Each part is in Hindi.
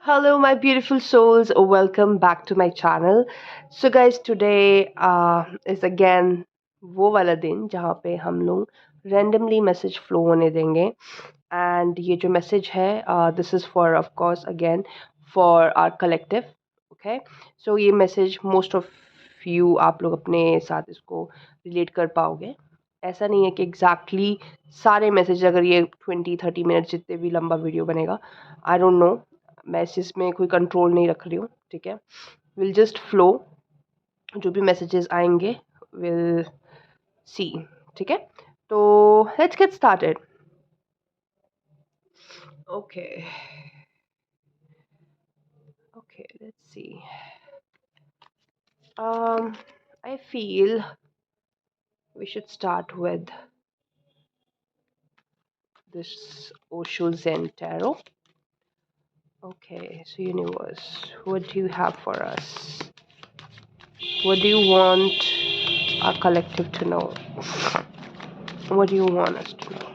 Hello, my beautiful souls. Welcome back to my channel. So, guys, today is again वो वाला दिन जहाँ पे हम लोग randomly message flow होने देंगे. And ये जो message है, this is for, of course, again for our collective. Okay. So ये message most of you आप लोग अपने साथ इसको relate कर पाओगे. ऐसा नहीं है कि एग्जैक्टली सारे मैसेज अगर ये 20-30 मिनट जितने भी लंबा वीडियो बनेगा. आई डोंट नो, मैं इस चीज़ में कोई कंट्रोल नहीं रख रही हूँ. ठीक है, विल जस्ट फ्लो. जो भी मैसेजेस आएंगे विल सी. ठीक है, तो let's get started. Okay okay, let's see. I feel we should start with this Osho Zen Tarot. Okay, so universe, what do you have for us? What do you want our collective to know? What do you want us to know?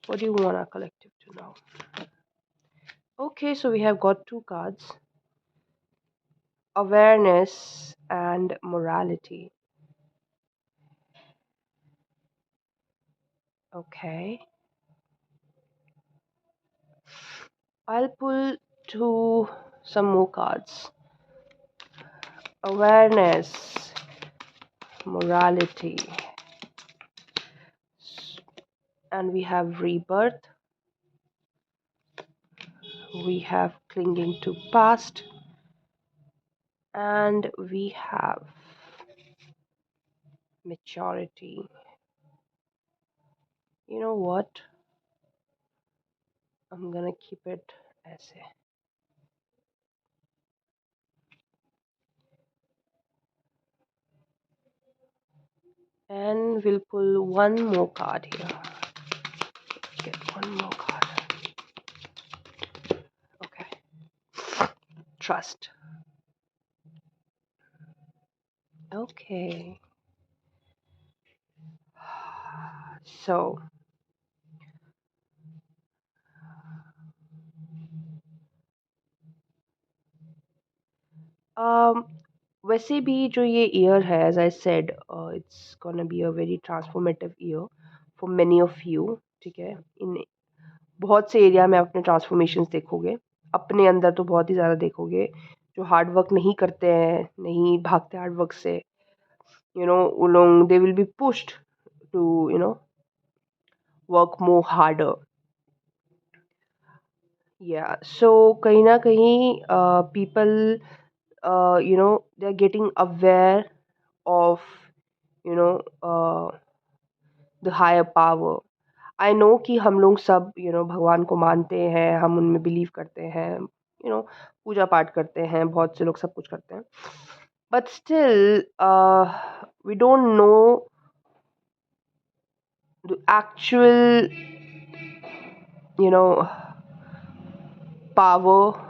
What do you want our collective to know? Okay, so we have got two cards: awareness and morality. Okay, I'll pull some more cards: awareness, morality, and we have rebirth. We have clinging to past, and we have maturity. You know what? I'm gonna keep it as a. And we'll pull one more card here. Get one more card. Okay. Trust. Okay. So, वैसे भी जो ये ईयर है, as I said, it's gonna be a very transformative year for many of you. ठीक है, इन बहुत से एरिया में अपने ट्रांसफॉर्मेशंस देखोगे. अपने अंदर तो बहुत ही ज़्यादा देखोगे. जो हार्ड वर्क नहीं करते हैं, नहीं भागते हार्ड वर्क से, वो लोग they will be pushed to work more harder. या सो कहीं ना कहीं people they are getting aware of you know the higher power. I know कि हम लोग सब भगवान को मानते हैं, हम उनमें बिलीव करते हैं, पूजा पाठ करते हैं, बहुत से लोग सब कुछ करते हैं. But still we don't know the actual power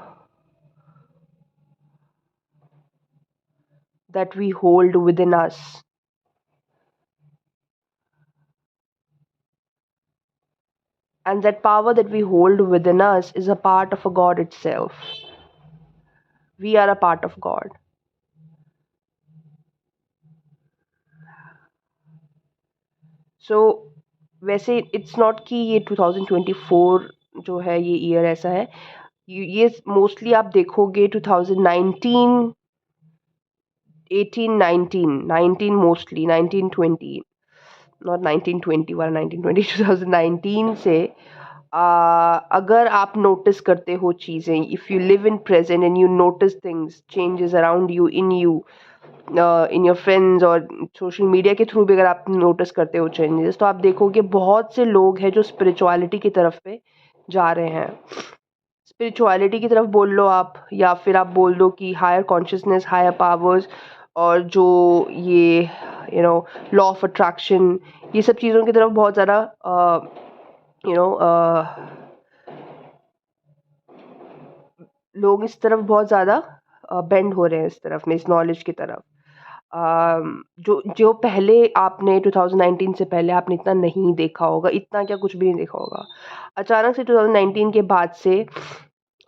that we hold within us. And that power that we hold within us is a part of a God itself. We are a part of God. So वैसे इट्स नॉट कि ये 2024 जो है ये ईयर ऐसा है. ये मोस्टली आप देखोगे 2019, 18, 19, 19 मोस्टली, 1920, नॉट 1921, 1920, 2019 से. अगर आप नोटिस करते हो चीज़ें, if you live in present and you notice things changes around you, in your friends और सोशल मीडिया के थ्रू भी अगर आप नोटिस करते हो चेंजेस, तो आप देखोगे बहुत से लोग हैं जो स्पिरिचुअलिटी की तरफ पे जा रहे हैं. स्पिरिचुअलिटी की तरफ बोल लो आप, या फिर आप बोल दो कि हायर कॉन्शियसनेस, हायर पावर्स, और जो ये लॉ ऑफ अट्रैक्शन, ये सब चीज़ों की तरफ बहुत ज़्यादा लोग इस तरफ बहुत ज़्यादा बेंड हो रहे हैं, इस तरफ में, इस नॉलेज की तरफ. जो जो पहले आपने 2019 से पहले आपने इतना नहीं देखा होगा, इतना क्या कुछ भी नहीं देखा होगा. अचानक से 2019 के बाद से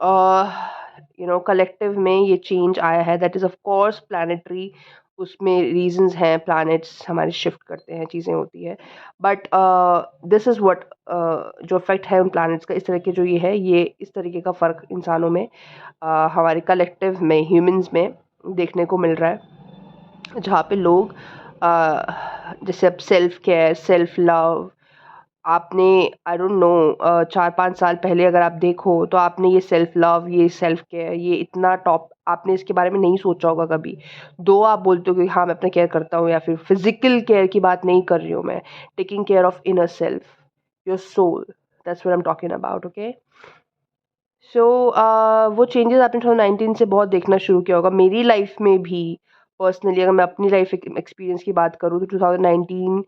कलेक्टिव में ये चेंज आया है, that is of course planetary. उसमें रीजंस हैं, प्लैनेट्स हमारे शिफ्ट करते हैं, चीज़ें होती है। बट दिस इज़ व्हाट जो इफेक्ट है उन प्लैनेट्स का, इस तरह के जो ये है, ये इस तरीके का फ़र्क इंसानों में, हमारे कलेक्टिव में, ह्यूमंस में देखने को मिल रहा है। जहाँ पे लोग जैसे अब सेल्फ केयर, सेल्फ लव, आपने आई डोंट नो 4-5 साल पहले अगर आप देखो तो आपने ये सेल्फ लव, ये सेल्फ केयर, ये इतना टॉप आपने इसके बारे में नहीं सोचा होगा कभी। दो आप बोलते हो कि हाँ, मैं अपना केयर करता हूँ, या फिर फिज़िकल केयर की बात नहीं कर रही हूँ मैं, taking care of inner self, your soul, that's what I am talking about, okay? So वो चेंजेस आपने 2019 से बहुत देखना शुरू किया होगा। मेरी लाइफ में भी पर्सनली, अगर मैं अपनी लाइफ एक्सपीरियंस की बात करूँ, तो 2019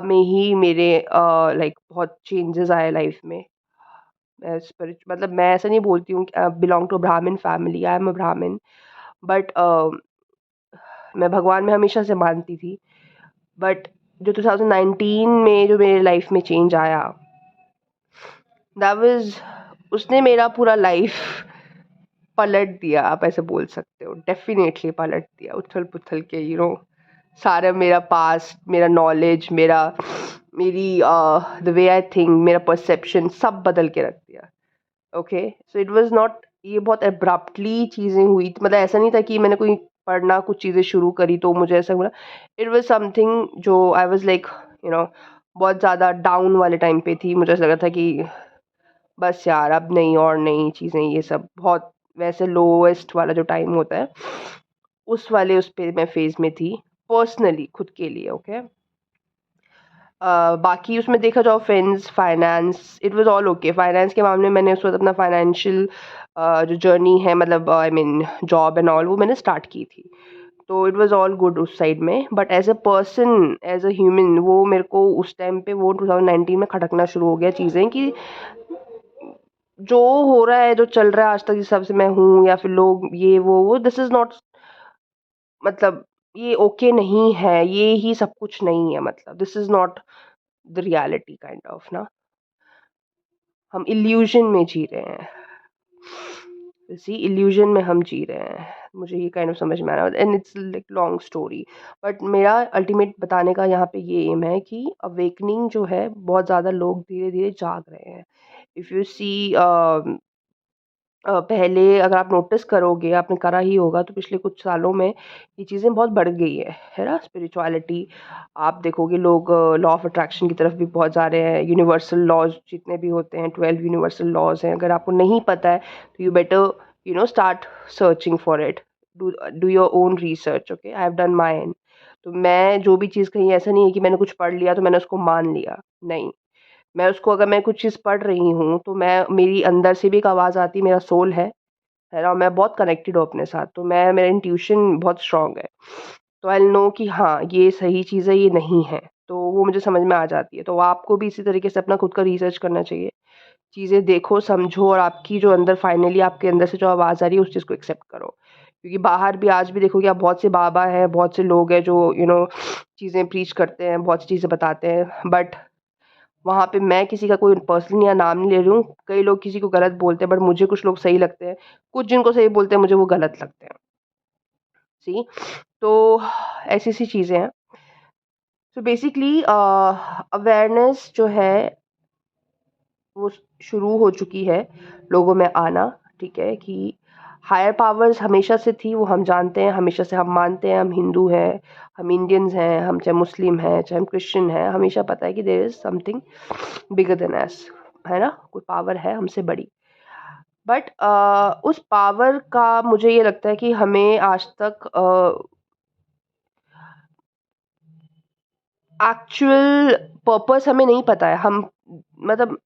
में ही मेरे लाइक बहुत चेंजेस आए लाइफ में। मतलब मैं ऐसा नहीं बोलती हूँ कि बिलोंग टू ब्राह्मण फैमिली, आई एम अ ब्राह्मण, बट मैं भगवान में हमेशा से मानती थी। बट जो 2019 में जो मेरे लाइफ में चेंज आया, दैट वाज, उसने मेरा पूरा लाइफ पलट दिया, आप ऐसे बोल सकते हो। डेफ़िनेटली पलट दिया, उथल-पुथल के सारा मेरा पास्ट, मेरा नॉलेज, मेरी द वे आई थिंक, मेरा परसेप्शन सब बदल के रख दिया। Okay? So it was not, ये बहुत अब्रप्टली चीज़ें हुई थी, मतलब ऐसा नहीं था कि मैंने कोई पढ़ना कुछ चीज़ें शुरू करी तो मुझे ऐसा हुआ। इट वाज़ समथिंग जो I was like, you know बहुत ज़्यादा डाउन वाले टाइम पे थी। मुझे ऐसा लगा था कि बस यार अब नहीं, और नहीं चीज़ें, ये सब बहुत वैसे लोएस्ट वाला जो टाइम होता है, उस पे मैं फ़ेज़ में थी, पर्सनली खुद के लिए, ओके? बाकी उसमें देखा जाओ, friends, finance, it was all okay. Finance के मामले में मैंने उस वक़्त अपना फाइनेंशियल जो जर्नी है, मतलब I mean job and all, वो मैंने स्टार्ट की थी। तो इट वाज़ ऑल गुड उस साइड में, but as a person, as a human, वो मेरे को उस टाइम पे, वो 2019 में खटकना शुरू हो गया चीज़ें कि जो हो रहा है, जो चल रहा है आज तक, जिस हिसाब से मैं हूँ, या फिर लोग ये वो दिस इज़ नॉट, मतलब ये ओके नहीं है, ये ही सब कुछ नहीं है, मतलब this is not the reality kind of ना, हम इल्यूज़न में जी रहे हैं। सी इल्यूज़न में हम जी रहे हैं। मुझे ये काइंड ऑफ समझ में आ रहा है, and it's like long story, but मेरा अल्टीमेट बताने का यहाँ पे ये एम है कि अवेकनिंग जो है, बहुत ज़्यादा लोग धीरे-धीरे जाग रहे हैं। इफ यू सी पहले अगर आप नोटिस करोगे, आपने करा ही होगा, तो पिछले कुछ सालों में ये चीज़ें बहुत बढ़ गई है ना? स्पिरिचुअलिटी, आप देखोगे लोग लॉ ऑफ अट्रैक्शन की तरफ भी बहुत जा रहे हैं। यूनिवर्सल लॉज़ जितने भी होते हैं, 12 यूनिवर्सल लॉज़ हैं, अगर आपको नहीं पता है तो you better start searching for it. Do your own research, okay? I have done mine. तो मैं जो भी चीज़ कही, ऐसा नहीं है कि मैंने कुछ पढ़ लिया तो मैंने उसको मान लिया, नहीं। मैं उसको, अगर मैं कुछ चीज़ पढ़ रही हूँ, तो मैं, मेरी अंदर से भी एक आवाज़ आती है, मेरा सोल है ना? मैं बहुत कनेक्टेड हूँ अपने साथ, तो मैं, मेरा इंट्यूशन बहुत स्ट्रॉन्ग है। तो आई विल नो कि हाँ, ये सही चीज़ है, ये नहीं है। तो वो मुझे समझ में आ जाती है। तो आपको भी इसी तरीके से अपना खुद का रिसर्च करना चाहिए। चीज़ें देखो, समझो, और आपकी जो अंदर फाइनली आपके अंदर से जो आवाज़ आ रही है, उस चीज़ को एक्सेप्ट करो। क्योंकि बाहर भी आज भी देखोगे आप, बहुत से बाबा हैं, बहुत से लोग हैं जो चीज़ें प्रीच करते हैं, बहुत सी चीज़ें बताते हैं, बट वहाँ पे मैं किसी का कोई पर्सनली या नाम नहीं ले रही हूँ। कई लोग किसी को गलत बोलते हैं, बट मुझे कुछ लोग सही लगते हैं। कुछ जिनको सही बोलते हैं, मुझे वो गलत लगते हैं। सी, तो ऐसी-ऐसी चीज़ें हैं। सो बेसिकली अवेयरनेस जो है, वो शुरू हो चुकी है लोगों में आना, ठीक है? कि हायर पावर्स हमेशा से थी, वो हम जानते हैं, हमेशा से हम मानते हैं, हम हिंदू हैं, हम इंडियंस हैं, हम चाहे मुस्लिम हैं, चाहे हम क्रिश्चियन हैं, हमेशा पता है कि there is something bigger than us, है ना? कोई पावर है हमसे बड़ी। बट उस पावर का मुझे ये लगता है कि हमें आज तक एक्चुअल पर्पस हमें नहीं पता है। हम, मतलब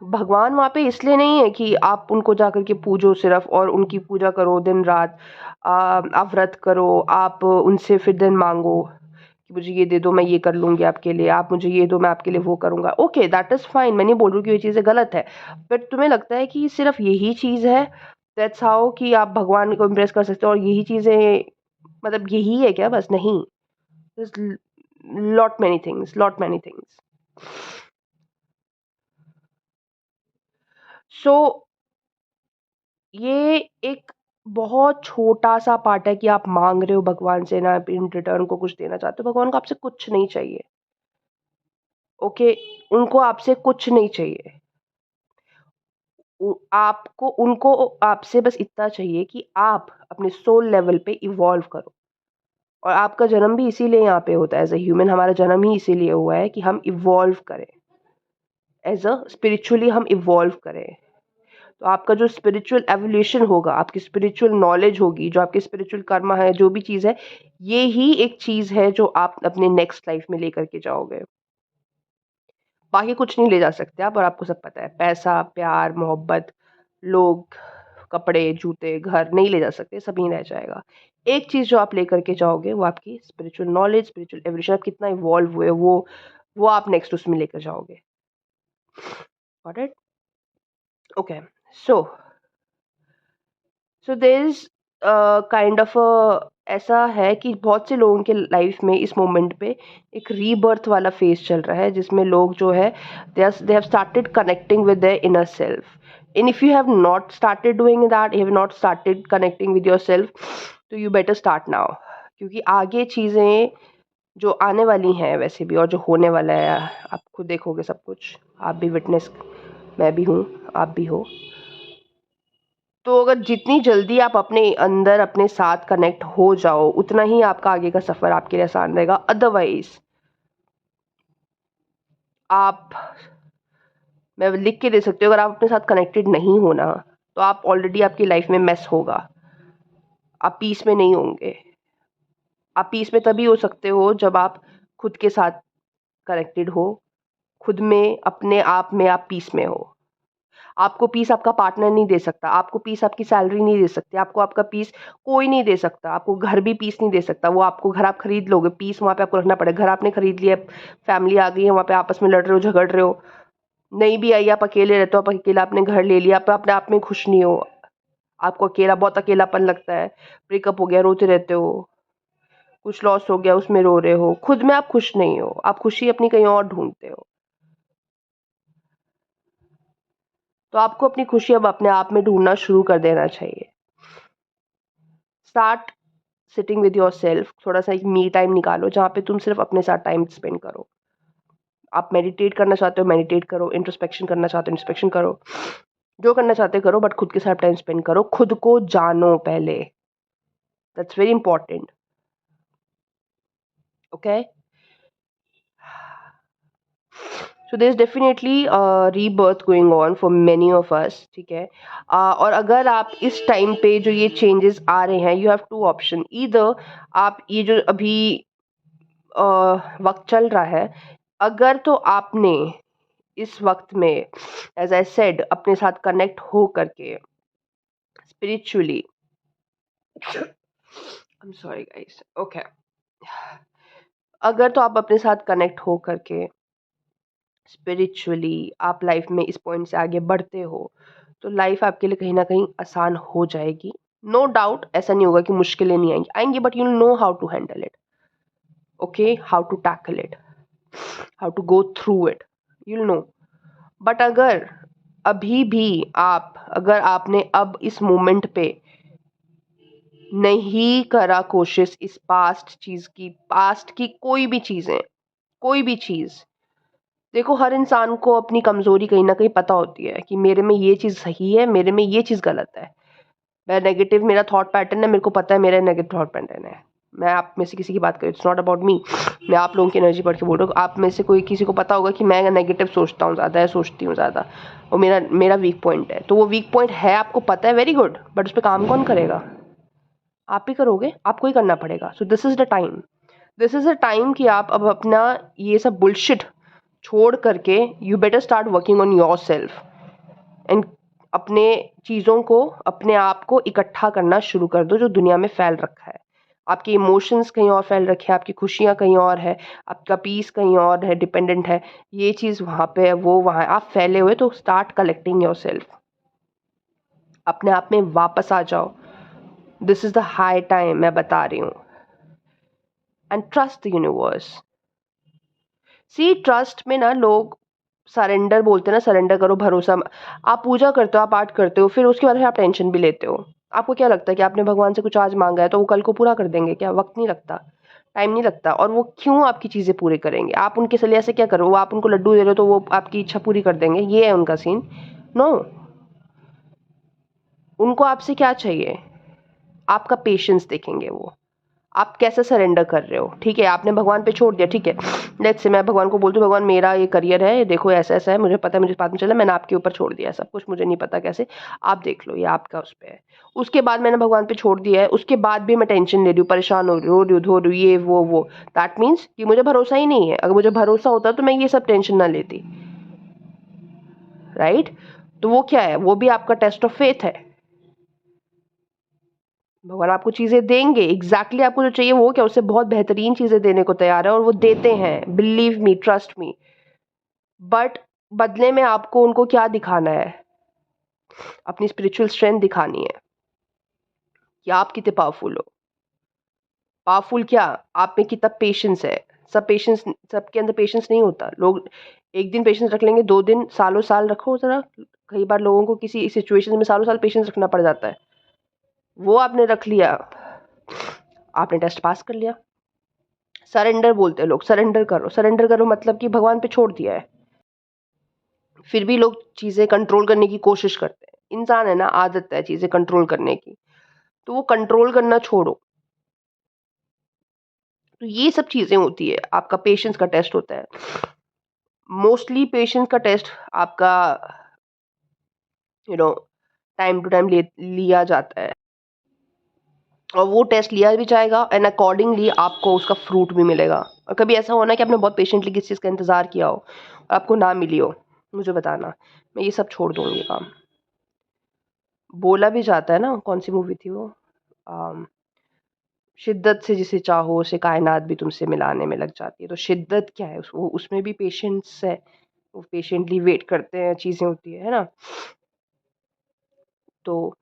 भगवान वहाँ पे इसलिए नहीं है कि आप उनको जाकर के पूजो सिर्फ़, और उनकी पूजा करो दिन-रात। आप व्रत करो, आप उनसे फिर दिन माँगो कि मुझे ये दे दो, मैं ये कर लूँगी आपके लिए, आप मुझे ये दो, मैं आपके लिए वो करूँगा। ओके, दैट इज़ फाइन, मैं नहीं बोल रही हूँ कि ये चीज़ें गलत है। बट तुम्हें लगता है कि सिर्फ़ यही चीज़ है, दैट्स हाउ, कि आप भगवान को इम्प्रेस कर सकते हो, और यही चीज़ें, मतलब यही है क्या बस? नहीं, there's lot many things. So ये एक बहुत छोटा-सा पार्ट है कि आप माँग रहे हो भगवान से ना इन रिटर्न को कुछ देना चाहते हो, भगवान को आपसे कुछ नहीं चाहिए, ओके? उनको आपसे कुछ नहीं चाहिए। उनको आपसे बस इतना चाहिए कि आप अपने सोल लेवल पे इवॉल्व करो। और आपका जन्म भी इसीलिए यहाँ पे होता है एज़ अ ह्यूमन, हमारा जन्म ही इसीलिए हुआ है कि हम इवॉल्व करें, एज़ अ स्पिरिचुअली हम इवॉल्व करें। तो आपका जो स्पिरिचुअल एवोल्यूशन होगा, आपकी स्पिरिचुअल नॉलेज होगी, जो आपकी स्पिरिचुअल कर्मा है, जो भी चीज़ है, ये ही एक चीज़ है जो आप अपने नेक्स्ट लाइफ में लेकर के जाओगे। बाकी कुछ नहीं ले जा सकते आप, और आपको सब पता है। पैसा, प्यार, मोहब्बत, लोग, कपड़े, जूते, घर नहीं ले जा सकते, सब यहीं रह जाएगा। एक चीज़ जो आप लेकर के जाओगे वो आपकी स्पिरिचुअल नॉलेज, स्पिरिचुअल एवोल्यूशन, आप कितना इवॉल्व हुए हो, वो आप नेक्स्ट उसमें लेकर जाओगे। Got it? Okay. So so there is kind of ऐसा है कि बहुत से लोगों के लाइफ में इस मोमेंट पे एक रीबर्थ वाला फेज़ चल रहा है, जिसमें लोग जो है they have started connecting with their inner self. And if you have not started doing that, you have not started connecting with yourself, तो यू बेटर स्टार्ट नाउ। क्योंकि आगे चीज़ें जो आने वाली हैं वैसे भी, और जो होने वाला है, आप खुद देखोगे सब कुछ। आप भी विटनेस, मैं भी हूँ, आप भी हो। तो अगर जितनी जल्दी आप अपने अंदर अपने साथ कनेक्ट हो जाओ, उतना ही आपका आगे का सफ़र आपके लिए आसान रहेगा। अदरवाइज़ आप, मैं लिख के दे सकती हूँ, अगर आप अपने साथ कनेक्टेड नहीं हो ना, तो आप ऑलरेडी, आपकी लाइफ में मेस होगा। आप पीस में नहीं होंगे। आप पीस में तभी हो सकते हो जब आप खुद के साथ कनेक्टेड हो, खुद में, अपने आप में आप पीस में हो। आपको पीस आपका पार्टनर नहीं दे सकता, आपको पीस आपकी सैलरी नहीं दे सकती, आपको आपका पीस कोई नहीं दे सकता, आपको घर भी पीस नहीं दे सकता। वो आपको घर आप खरीद लोगे, पीस वहाँ पे आपको रखना पड़ेगा। घर आपने खरीद लिया, फैमिली आ गई है, वहाँ पे आपस में लड़ रहे हो, झगड़ रहे हो, नहीं भी आई, आप अकेले रहते हो, आप अकेला आपने घर ले लिया, आप अपने आप में खुश नहीं हो, आपको अकेला, बहुत अकेलापन लगता है, ब्रेकअप हो गया, रोते रहते हो, कुछ लॉस हो गया, उसमें रो रहे हो, खुद में आप खुश नहीं हो, आप खुशी अपनी कहीं और ढूंढते हो। तो आपको अपनी खुशी अब अपने आप में ढूंढना शुरू कर देना चाहिए। स्टार्ट सिटिंग विद योरसेल्फ, थोड़ा-सा एक मी टाइम निकालो जहाँ पे तुम सिर्फ़ अपने साथ टाइम स्पेंड करो। आप मेडिटेट करना चाहते हो, मेडिटेट करो, इंट्रोस्पेक्शन करना चाहते हो, इंट्रोस्पेक्शन करो। जो करना चाहते हो करो, बट खुद के साथ टाइम स्पेंड करो। खुद को जानो पहले, that's very important, okay? So there is definitely rebirth going on for many of us, ठीक है? और अगर आप इस टाइम पे जो ये चेंजेस आ रहे हैं, यू हैव 2 ऑप्शन, ईदर आप ये जो अभी वक़्त चल रहा है, अगर तो आपने इस वक़्त में, एज़ आई सेड, अपने साथ कनेक्ट हो करके spiritually, I am sorry guys, okay, अगर तो आप अपने साथ कनेक्ट हो करके स्पिरिचुअली आप लाइफ में इस पॉइंट से आगे बढ़ते हो, तो लाइफ आपके लिए कहीं न कहीं आसान हो जाएगी। नो डाउट ऐसा नहीं होगा कि मुश्किलें नहीं आएँगी, आएँगी, but you will know how to handle it, okay? How to tackle it, how to go through it, you will know. But अगर अभी भी अगर आपने अब इस मोमेंट पे नहीं करा कोशिश इस पास्ट की कोई भी चीज़, देखो हर इंसान को अपनी कमज़ोरी कहीं न कहीं पता होती है कि मेरे में ये चीज़ सही है, मेरे में ये चीज़ गलत है। मैं नेगेटिव, मेरा थॉट पैटर्न है, मेरे को पता है मेरा नेगेटिव थॉट पैटर्न है। मैं आप में से किसी की बात कर रही हूँ, इट्स नॉट अबाउट मी। मैं आप लोगों की एनर्जी पढ़ के बोल रहा हूँ। आप में से कोई किसी को पता होगा कि मैं नेगेटिव सोचता हूँ ज़्यादा, या सोचती हूँ ज़्यादा, और मेरा मेरा वीक पॉइंट है। तो वो वीक पॉइंट है, आपको पता है, वेरी गुड, बट उस पे काम कौन करेगा? आप ही करोगे, आपको ही करना पड़ेगा। So this is the time, this is the time कि आप अब अपना ये सब बुलशिट छोड़ करके you better start working on yourself, and अपने चीज़ों को, अपने आप को इकट्ठा करना शुरू कर दो जो दुनिया में फैल रखा है। आपके इमोशंस कहीं और फैल रखे हैं, आपकी खुशियाँ कहीं और है, आपका पीस कहीं और है, डिपेंडेंट है, ये चीज़ वहाँ पे है, वो वहाँ है, आप फैले हुए। तो स्टार्ट कलेक्टिंग योरसेल्फ, अपने आप में वापस आ जाओ। This is the high time, मैं बता रही हूँ। And trust the universe. See, trust में ना लोग सरेंडर बोलते हैं ना, सरेंडर करो, भरोसा। आप पूजा करते हो, आप पाठ करते हो, फिर उसके बाद फिर आप टेंशन भी लेते हो। आपको क्या लगता है कि आपने भगवान से कुछ आज मांगा है तो वो कल को पूरा कर देंगे क्या? वक्त नहीं लगता, टाइम नहीं लगता। और वो क्यों आपकी चीजें पूरी करेंगे? आप उनके सलिया से क्या करो? वो आप उनको लड्डू दे रहे हो तो वो आपकी इच्छा पूरी कर देंगे? ये है उनका सीन? नो। उनको आपसे क्या चाहिए? आपका पेशेंस देखेंगे वो, आप कैसे सरेंडर कर रहे हो। ठीक है, आपने भगवान पे छोड़ दिया, ठीक है। लेट्स से मैं भगवान को बोलती हूँ, भगवान मेरा ये करियर है, ये देखो ऐसा ऐसा है, मुझे पता है, मुझे बाद में चला, मैंने आपके ऊपर छोड़ दिया है सब कुछ, मुझे नहीं पता कैसे, आप देख लो, ये आपका उस पे है। उसके बाद मैंने भगवान पे छोड़ दिया है, उसके बाद भी मैं टेंशन ले रही हूँ, परेशान हो रही हूँ, रो रही हूँ, धो रही हूँ, ये वो दैट मीन्स कि मुझे भरोसा ही नहीं है। अगर मुझे भरोसा होता तो मैं ये सब टेंशन ना लेती, राइट? तो वो क्या है? वो भी आपका टेस्ट ऑफ फेथ है। भगवान आपको चीजें देंगे, एग्जैक्टली आपको जो चाहिए वो क्या, उससे बहुत बेहतरीन चीजें देने को तैयार है, और वो देते हैं, believe me, trust me. But बदले में आपको उनको क्या दिखाना है? अपनी स्पिरिचुअल स्ट्रेंथ दिखानी है कि आप कितने पावरफुल हो। पावरफुल क्या, आप में कितना पेशेंस है। सबके अंदर पेशेंस नहीं होता। लोग एक दिन पेशेंस रख लेंगे, 2 दिन, सालों साल रखो जरा। कई बार लोगों को किसी सिचुएशन में सालों साल पेशेंस रखना पड़ जाता है। वो आपने रख लिया, आपने टेस्ट पास कर लिया। सरेंडर बोलते हैं लोग, सरेंडर करो, सरेंडर करो मतलब कि भगवान पे छोड़ दिया है। फिर भी लोग चीजें कंट्रोल करने की कोशिश करते हैं। इंसान है ना, आदत है चीजें कंट्रोल करने की, तो वो कंट्रोल करना छोड़ो। तो ये सब चीजें होती है, आपका पेशेंस का टेस्ट होता है। मोस्टली पेशेंस का टेस्ट आपका you know time to time लिया जाता है, और वो टेस्ट लिया भी जाएगा, एंड अकॉर्डिंगली आपको उसका फ्रूट भी मिलेगा। और कभी ऐसा होना कि आपने बहुत पेशेंटली किसी चीज़ का इंतजार किया हो और आपको ना मिली हो, मुझे बताना, मैं ये सब छोड़ दूंगी काम। बोला भी जाता है ना, कौन सी मूवी थी वो, अम, शिद्दत से जिसे चाहो उसे कायनात भी तुमसे मिलाने में लग जाती है। तो शिद्दत क्या है? वो उसमें भी पेशेंस है, वो पेशेंटली वेट करते हैं, चीज़ें होती है ना। तो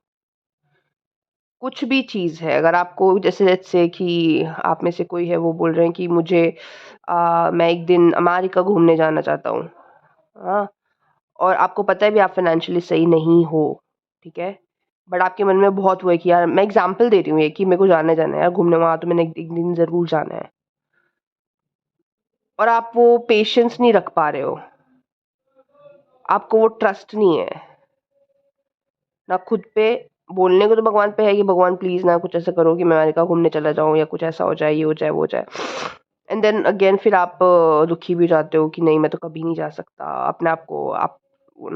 कुछ भी चीज़ है, अगर आपको जैसे लेट्स से कि आप में से कोई है, वो बोल रहे हैं कि मुझे मैं एक दिन अमेरिका घूमने जाना चाहता हूँ, हाँ, और आपको पता है भी आप फाइनेंशियली सही नहीं हो, ठीक है, बट आपके मन में बहुत वो है कि यार, मैं एग्जांपल दे रही हूँ ये, कि मेरे को जाना है यार घूमने वहाँ, तो मैंने एक दिन ज़रूर जाना है, और आप वो पेशेंस नहीं रख पा रहे हो, आपको वो ट्रस्ट नहीं है ना खुद पे। बोलने को तो भगवान पे है कि भगवान प्लीज ना कुछ ऐसा करो कि मैं अमेरिका घूमने चला जाऊं, या कुछ ऐसा हो जाए, ये हो जाए, वो हो जाए। एंड देन अगेन फिर आप दुखी भी हो जाते हो कि नहीं, मैं तो कभी नहीं जा सकता। अपने आप को आप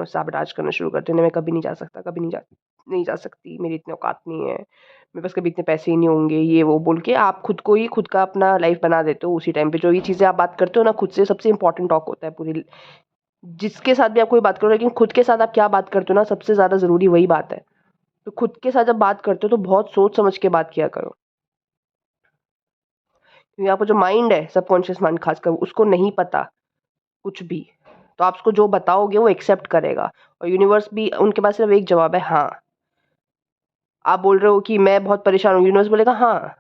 साबराज करना शुरू करते हो, नहीं मैं कभी नहीं जा सकता, कभी नहीं जा सकती, मेरी इतनी औकात नहीं है, मेरे पास कभी इतने पैसे ही नहीं होंगे, ये वो बोल के आप खुद को ही, खुद का अपना लाइफ बना देते हो। उसी टाइम पे जो ये चीज़ें आप बात करते हो ना खुद से, सबसे इंपॉर्टेंट टॉक होता है पूरी, जिसके साथ भी आप कोई बात करो, लेकिन खुद के साथ आप क्या बात करते हो ना, सबसे ज़्यादा ज़रूरी वही बात है। तो खुद के साथ जब बात करते हो तो बहुत सोच समझ के बात किया करो, क्योंकि आपका जो माइंड है, सबकॉन्शियस माइंड खासकर, उसको नहीं पता कुछ भी। तो आप उसको जो बताओगे वो एक्सेप्ट करेगा, और यूनिवर्स भी, उनके पास सिर्फ एक जवाब है, हाँ। आप बोल रहे हो कि मैं बहुत परेशान हूँ, यूनिवर्स बोलेगा हाँ।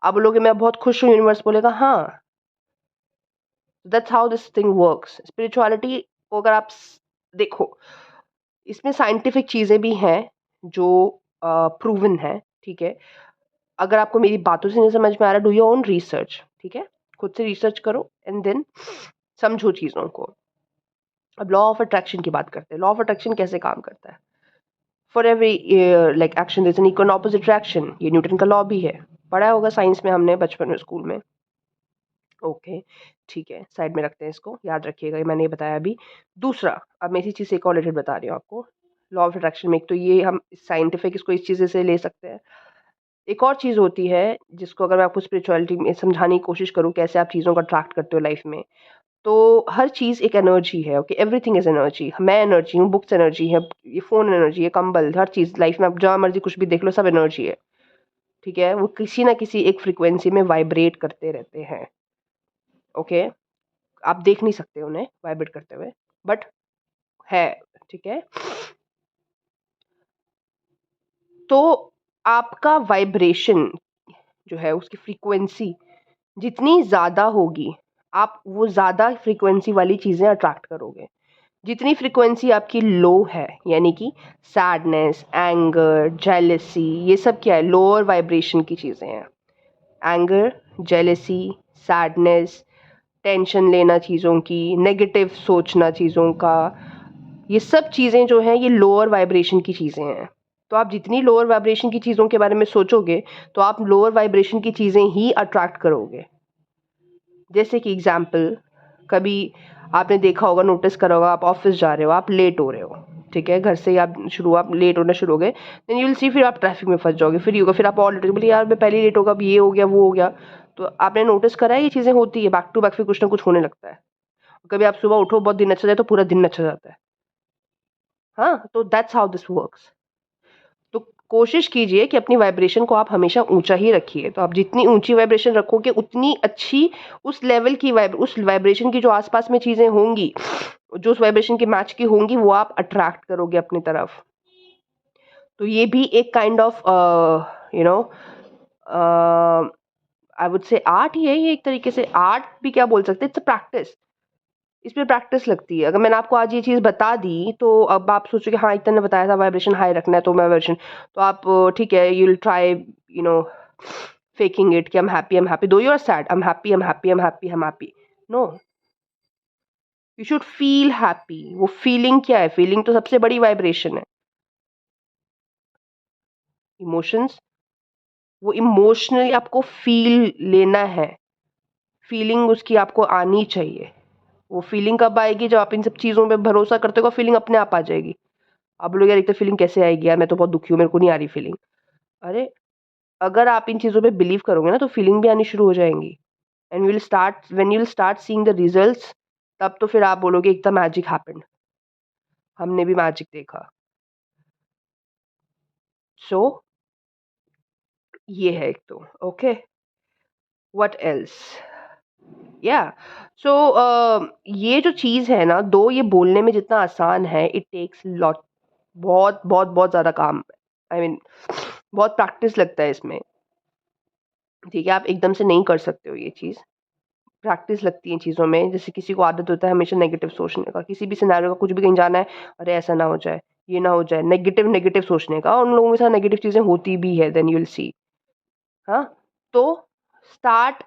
आप बोलोगे मैं बहुत खुश हूँ, यूनिवर्स बोलेगा हाँ। That's how this thing works. Spirituality को अगर आप देखो, इसमें साइंटिफिक चीजें भी हैं जो प्रूवन है, ठीक है। अगर आपको मेरी बातों से नहीं समझ में आ रहा, डू योर ओन रिसर्च, ठीक है, खुद से रिसर्च करो, एंड देन समझो चीज़ों को। अब लॉ ऑफ अट्रैक्शन की बात करते हैं। लॉ ऑफ अट्रैक्शन कैसे काम करता है? For every like action there is an equal opposite reaction, ये न्यूटन का लॉ भी है, पढ़ा होगा साइंस में हमने बचपन में, स्कूल में। ओके, ठीक है, साइड में रखते हैं इसको, याद रखिएगा, ये मैंने ये बताया अभी। दूसरा, अब मैं इसी चीज़ से एक और रिलेटेड बता रही हूँ आपको। लॉ ऑफ अट्रैक्शन में एक तो ये हम साइंटिफिक इसको इस चीज़ से ले सकते हैं। एक और चीज़ होती है जिसको अगर मैं आपको स्पिरिचुअलिटी में समझाने की कोशिश करूँ, कैसे आप चीज़ों को अट्रैक्ट करते हो लाइफ में, तो हर चीज़ एक एनर्जी है, ओके, एवरीथिंग इज एनर्जी। मैं एनर्जी हूँ, बुक्स एनर्जी है, ये फ़ोन एनर्जी है, कंबल, हर चीज़ लाइफ में आप जहाँ मर्जी कुछ भी देख लो, सब एनर्जी है, ठीक है। वो किसी ना किसी एक फ्रीक्वेंसी में वाइब्रेट करते रहते हैं, ओके। आप देख नहीं सकते उन्हें वाइब्रेट करते हुए, बट है, ठीक है। तो आपका वाइब्रेशन जो है, उसकी फ्रीक्वेंसी जितनी ज़्यादा होगी, आप वो ज़्यादा फ्रीक्वेंसी वाली चीज़ें अट्रैक्ट करोगे। जितनी फ्रीक्वेंसी आपकी लो है, यानी कि सैडनेस, एंगर, जेलसी, ये सब क्या है, लोअर वाइब्रेशन की चीज़ें हैं। एंगर, जेलसी, सैडनेस, टेंशन लेना चीज़ों की, नेगेटिव सोचना चीज़ों का, ये सब चीज़ें जो हैं ये लोअर वाइब्रेशन की चीज़ें हैं। तो आप जितनी लोअर वाइब्रेशन की चीज़ों के बारे में सोचोगे तो आप लोअर वाइब्रेशन की चीज़ें ही अट्रैक्ट करोगे। जैसे कि एग्जाम्पल, कभी आपने देखा होगा, नोटिस करा होगा, आप ऑफिस जा रहे हो, आप लेट हो रहे हो, ठीक है, घर से ही आप लेट होना शुरू हो गए, देन यू विल सी, फिर आप ट्रैफिक में फंस जाओगे, फिर ये होगा, फिर आप और लेट हो बोले यार मैं पहले लेट होगा, अब ये हो गया वो हो गया। तो आपने नोटिस करा है ये चीज़ें होती है, बैक टू बैक फिर कुछ ना कुछ होने लगता है। कभी आप सुबह उठो, बहुत दिन अच्छा जाए तो पूरा दिन अच्छा जाता है। हाँ, तो दैट्स हाउ दिस वर्क्स। तो कोशिश कीजिए कि अपनी वाइब्रेशन को आप हमेशा ऊंचा ही रखिए। तो आप जितनी ऊंची वाइब्रेशन रखोगे उतनी अच्छी उस लेवल की उस वाइब्रेशन की जो आसपास में चीज़ें होंगी, जो उस वाइब्रेशन के मैच की होंगी, वो आप अट्रैक्ट करोगे अपनी तरफ। तो ये भी एक kind of you know I would say art ही है, ये एक तरीके से आर्ट भी क्या बोल सकते हैं, इट्स अ प्रैक्टिस। इसमें प्रैक्टिस लगती है। अगर मैंने आपको आज ये चीज़ बता दी तो अब आप सोचोगे हाँ, इतना ने बताया था वाइब्रेशन हाई रखना है तो मैं वाइब्रेशन, तो आप ठीक है, you will try faking it कि I am happy, though you are sad, I am happy, I am happy, I am happy, I am happy. No, you should feel happy. वो फीलिंग क्या है? फीलिंग तो सबसे बड़ी वाइब्रेशन है। इमोशंस, वो इमोशनली आपको फील लेना है, फीलिंग उसकी आपको आनी चाहिए। वो फीलिंग कब आएगी? जब आप इन सब चीज़ों पे भरोसा करते हो, फीलिंग अपने आप आ जाएगी। आप बोलोगे यार एक तो फीलिंग कैसे आएगी यार, मैं तो बहुत दुखी हूँ, मेरे को नहीं आ रही फीलिंग। अरे, अगर आप इन चीज़ों पे बिलीव करोगे ना तो फीलिंग भी आनी शुरू हो जाएंगी। And you will start seeing the results, तब तो फिर आप बोलोगे एकदम मैजिक हैपेंड, हमने भी मैजिक देखा। सो ये है एक तो ओके, व्हाट एल्स, या सो ये जो चीज़ है ना, दो ये बोलने में जितना आसान है, इट टेक्स लॉट, बहुत बहुत बहुत ज़्यादा काम, आई I मीन mean, बहुत प्रैक्टिस लगता है इसमें। ठीक है, आप एकदम से नहीं कर सकते हो ये चीज़, प्रैक्टिस लगती है चीज़ों में। जैसे किसी को आदत होता है हमेशा नेगेटिव सोचने का, किसी भी सिनेरियो का, कुछ भी कहीं जाना है, अरे ऐसा ना हो जाए, ये ना हो जाए, नेगेटिव नेगेटिव सोचने का, और उन लोगों के साथ नेगेटिव चीज़ें होती भी है, देन यू विल सी। हाँ, तो स्टार्ट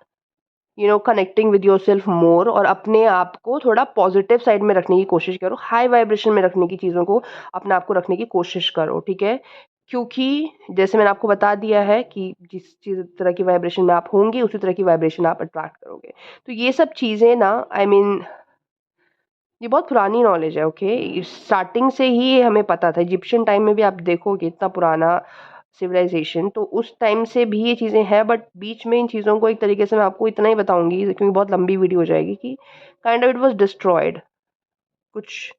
कनेक्टिंग विद योरसेल्फ मोर, और अपने आप को थोड़ा पॉजिटिव साइड में रखने की कोशिश करो, हाई वाइब्रेशन में रखने की चीज़ों को अपने आप को रखने की कोशिश करो, ठीक है? क्योंकि जैसे मैंने आपको बता दिया है कि जिस चीज़ तरह की वाइब्रेशन में आप होंगे, उसी तरह की वाइब्रेशन आप अट्रैक्ट करोगे। तो ये सब चीज़ें ना, आई मीन ये बहुत पुरानी नॉलेज है, ओके? स्टार्टिंग से ही ये हमें पता था, इजिप्शियन टाइम में भी आप देखोगे इतना पुराना सिविलाइजेशन, तो उस टाइम से भी ये चीज़ें हैं, बट बीच में इन चीज़ों को एक तरीके से मैं आपको इतना ही बताऊँगी क्योंकि बहुत लंबी वीडियो हो जाएगी, कि kind of it was destroyed. कुछ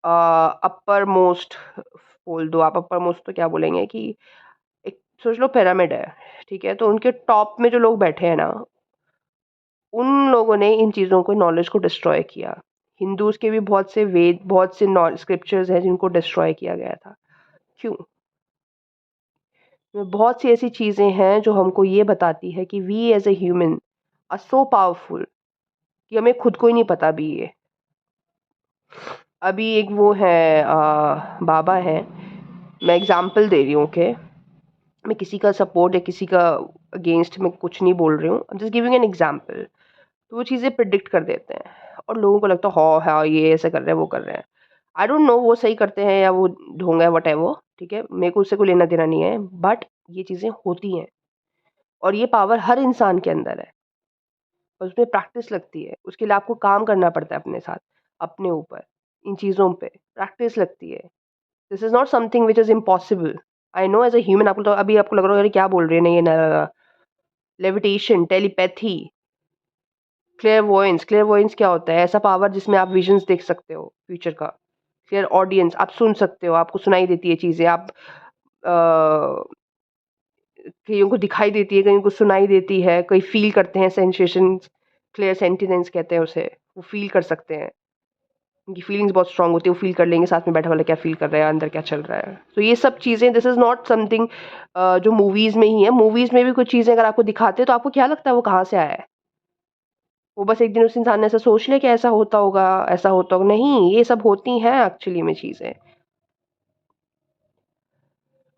अपर मोस्ट बोल दो आप, अपर मोस्ट तो क्या बोलेंगे, कि एक सोच लो पिरामिड है, ठीक है? तो उनके टॉप में जो लोग बैठे हैं ना, उन लोगों ने इन चीज़ों को, नॉलेज को डिस्ट्रॉय किया। हिंदूज़ के भी बहुत से वेद, बहुत से नॉ स्क्रिप्चर्स हैं जिनको डिस्ट्रॉय किया गया था। क्यों? बहुत सी ऐसी चीज़ें हैं जो हमको ये बताती है कि we as a human are so powerful कि हमें खुद को ही नहीं पता अभी ये। अभी एक वो है बाबा हैं, मैं एग्ज़ाम्पल दे रही हूँ, ओके? मैं किसी का सपोर्ट या किसी का अगेंस्ट में कुछ नहीं बोल रही हूँ। I am just giving an example. तो वो चीज़ें प्रेडिक्ट कर देते हैं और लोगों को लगता है हाँ, हाँ, ये ऐसा कर रहे हैं, वो कर रहे हैं। आई डोंट नो वो सही करते हैं या वो ढोंग है, व्हाटएवर, ठीक है? मेरे को उससे कोई लेना-देना नहीं है, बट ये चीज़ें होती हैं और ये पावर हर इंसान के अंदर है। और उसमें प्रैक्टिस लगती है, उसके लिए आपको काम करना पड़ता है अपने साथ, अपने ऊपर, इन चीज़ों पे प्रैक्टिस लगती है। This is not something which is impossible. I know as a human आपको तो अभी आपको लग रहा होगा अरे क्या बोल रही है, नहीं ये न लेविटेशन, टेलीपैथी, क्लेयरवॉयंस क्या होता है? ऐसा पावर जिसमें आप विजन्स देख सकते हो फ्यूचर का। क्लियर ऑडियंस, आप सुन सकते हो, आपको सुनाई देती है चीज़ें, आप कइयों को दिखाई देती है, कइयों को सुनाई देती है, कई फ़ील करते हैं सेंसेशंस, क्लियर सेंटिनेंस कहते हैं उसे, वो फ़ील कर सकते हैं। उनकी फीलिंग्स बहुत स्ट्रॉन्ग होती है, वो फ़ील कर लेंगे साथ में बैठा वाला क्या फ़ील कर रहा है, अंदर क्या चल रहा है। तो ये सब चीज़ें, दिस इज़ नॉट समथिंग जो मूवीज़ में ही है। मूवीज़ में भी कुछ चीज़ें अगर आपको दिखाते हैं तो आपको क्या लगता है वो कहाँ से आया है? वो बस एक दिन उस इंसान ने ऐसा सोच लिया कि ऐसा होता होगा, ऐसा होता होगा। नहीं, ये सब होती हैं एक्चुअली में चीज़ें।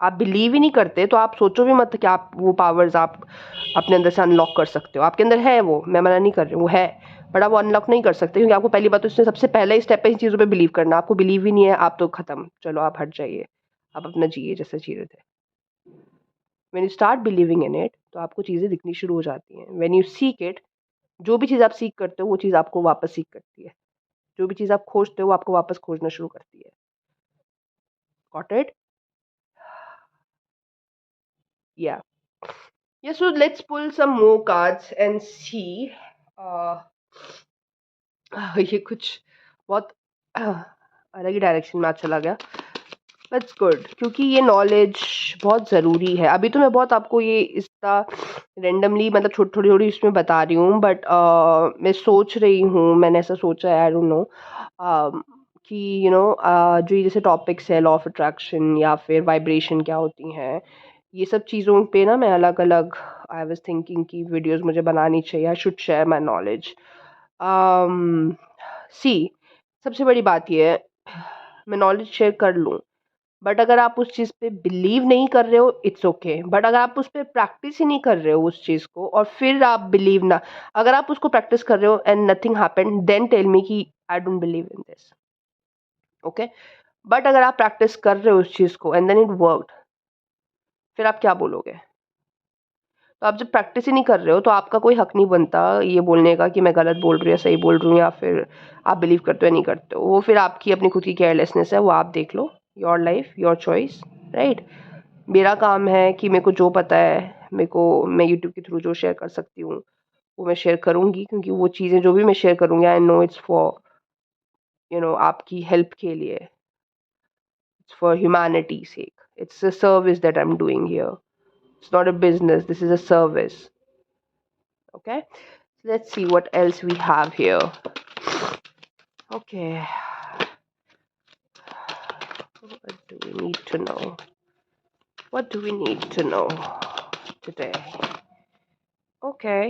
आप बिलीव ही नहीं करते तो आप सोचो भी मत कि आप वो पावर्स आप अपने अंदर से अनलॉक कर सकते हो। आपके अंदर है वो, मैं मना नहीं कर रही हूँ, वो है, बट आप वो अनलॉक नहीं कर सकते क्योंकि आपको पहली बात तो इसमें सबसे पहला ही स्टेप है इन चीज़ों पे बिलीव करना। आपको बिलीव ही नहीं है, आप तो खत्म, चलो आप हट जाइए, आप अपना जिए जैसे जी रहे थे। When you start believing in it तो आपको चीज़ें दिखनी शुरू हो जाती हैं। व्हेन यू सीक इट, जो भी चीज़ आप सीख करते हो वो चीज़ आपको वापस सीख करती है। जो भी चीज़ आप खोजते हो वो आपको वापस खोजना शुरू करती है। Got it? या Yeah, so let's pull some more cards and see. Uh, ये कुछ बहुत अलग ही डायरेक्शन में आज चला गया। दैट्स गुड क्योंकि ये नॉलेज बहुत ज़रूरी है। अभी तो मैं बहुत आपको ये इसका रेंडमली मतलब थोड़ी थोड़ी इसमें बता रही हूँ, बट मैं सोच रही हूँ, मैंने ऐसा सोचा है, आई डोंट नो कि जो ये जैसे टॉपिक्स है, लॉ ऑफ अट्रैक्शन या फिर वाइब्रेशन क्या होती हैं, ये सब चीज़ों पे ना मैं अलग अलग आई वाज थिंकिंग कि वीडियोस मुझे बनानी चाहिए। I should share my knowledge. See, सबसे बड़ी बात ये है, मैं नॉलेज शेयर कर लूँ, बट अगर आप उस चीज़ पे बिलीव नहीं कर रहे हो, इट्स ओके। बट अगर आप उस पे प्रैक्टिस ही नहीं कर रहे हो उस चीज़ को और फिर आप बिलीव ना, अगर आप उसको प्रैक्टिस कर रहे हो and nothing happened, then tell me कि I don't believe in this. Okay, but अगर आप प्रैक्टिस कर रहे हो उस चीज़ को एंड देन इट वर्कड, फिर आप क्या बोलोगे? तो आप जब प्रैक्टिस ही नहीं कर रहे हो तो आपका कोई हक नहीं बनता ये बोलने का कि मैं गलत बोल रही हूँ या सही बोल रही हूँ, या फिर आप बिलीव करते हो या नहीं करते हो। वो फिर आपकी अपनी खुद की केयरलेसनेस है, वो आप देख लो। Your life your choice, right. मेरा काम है कि मेरे को जो पता है, मैं यूट्यूब के थ्रू जो शेयर कर सकती हूँ वो मैं शेयर करूँगी, क्योंकि वो चीज़ें जो भी मैं शेयर करूँगी आई नो इट्स फॉर आपकी हेल्प के लिए, it's for humanity sake, it's a service that I am doing here. It's not a business, this is a service. Okay, let's see what else we have here. Okay, what do we need to know? What do we need to know today? Okay,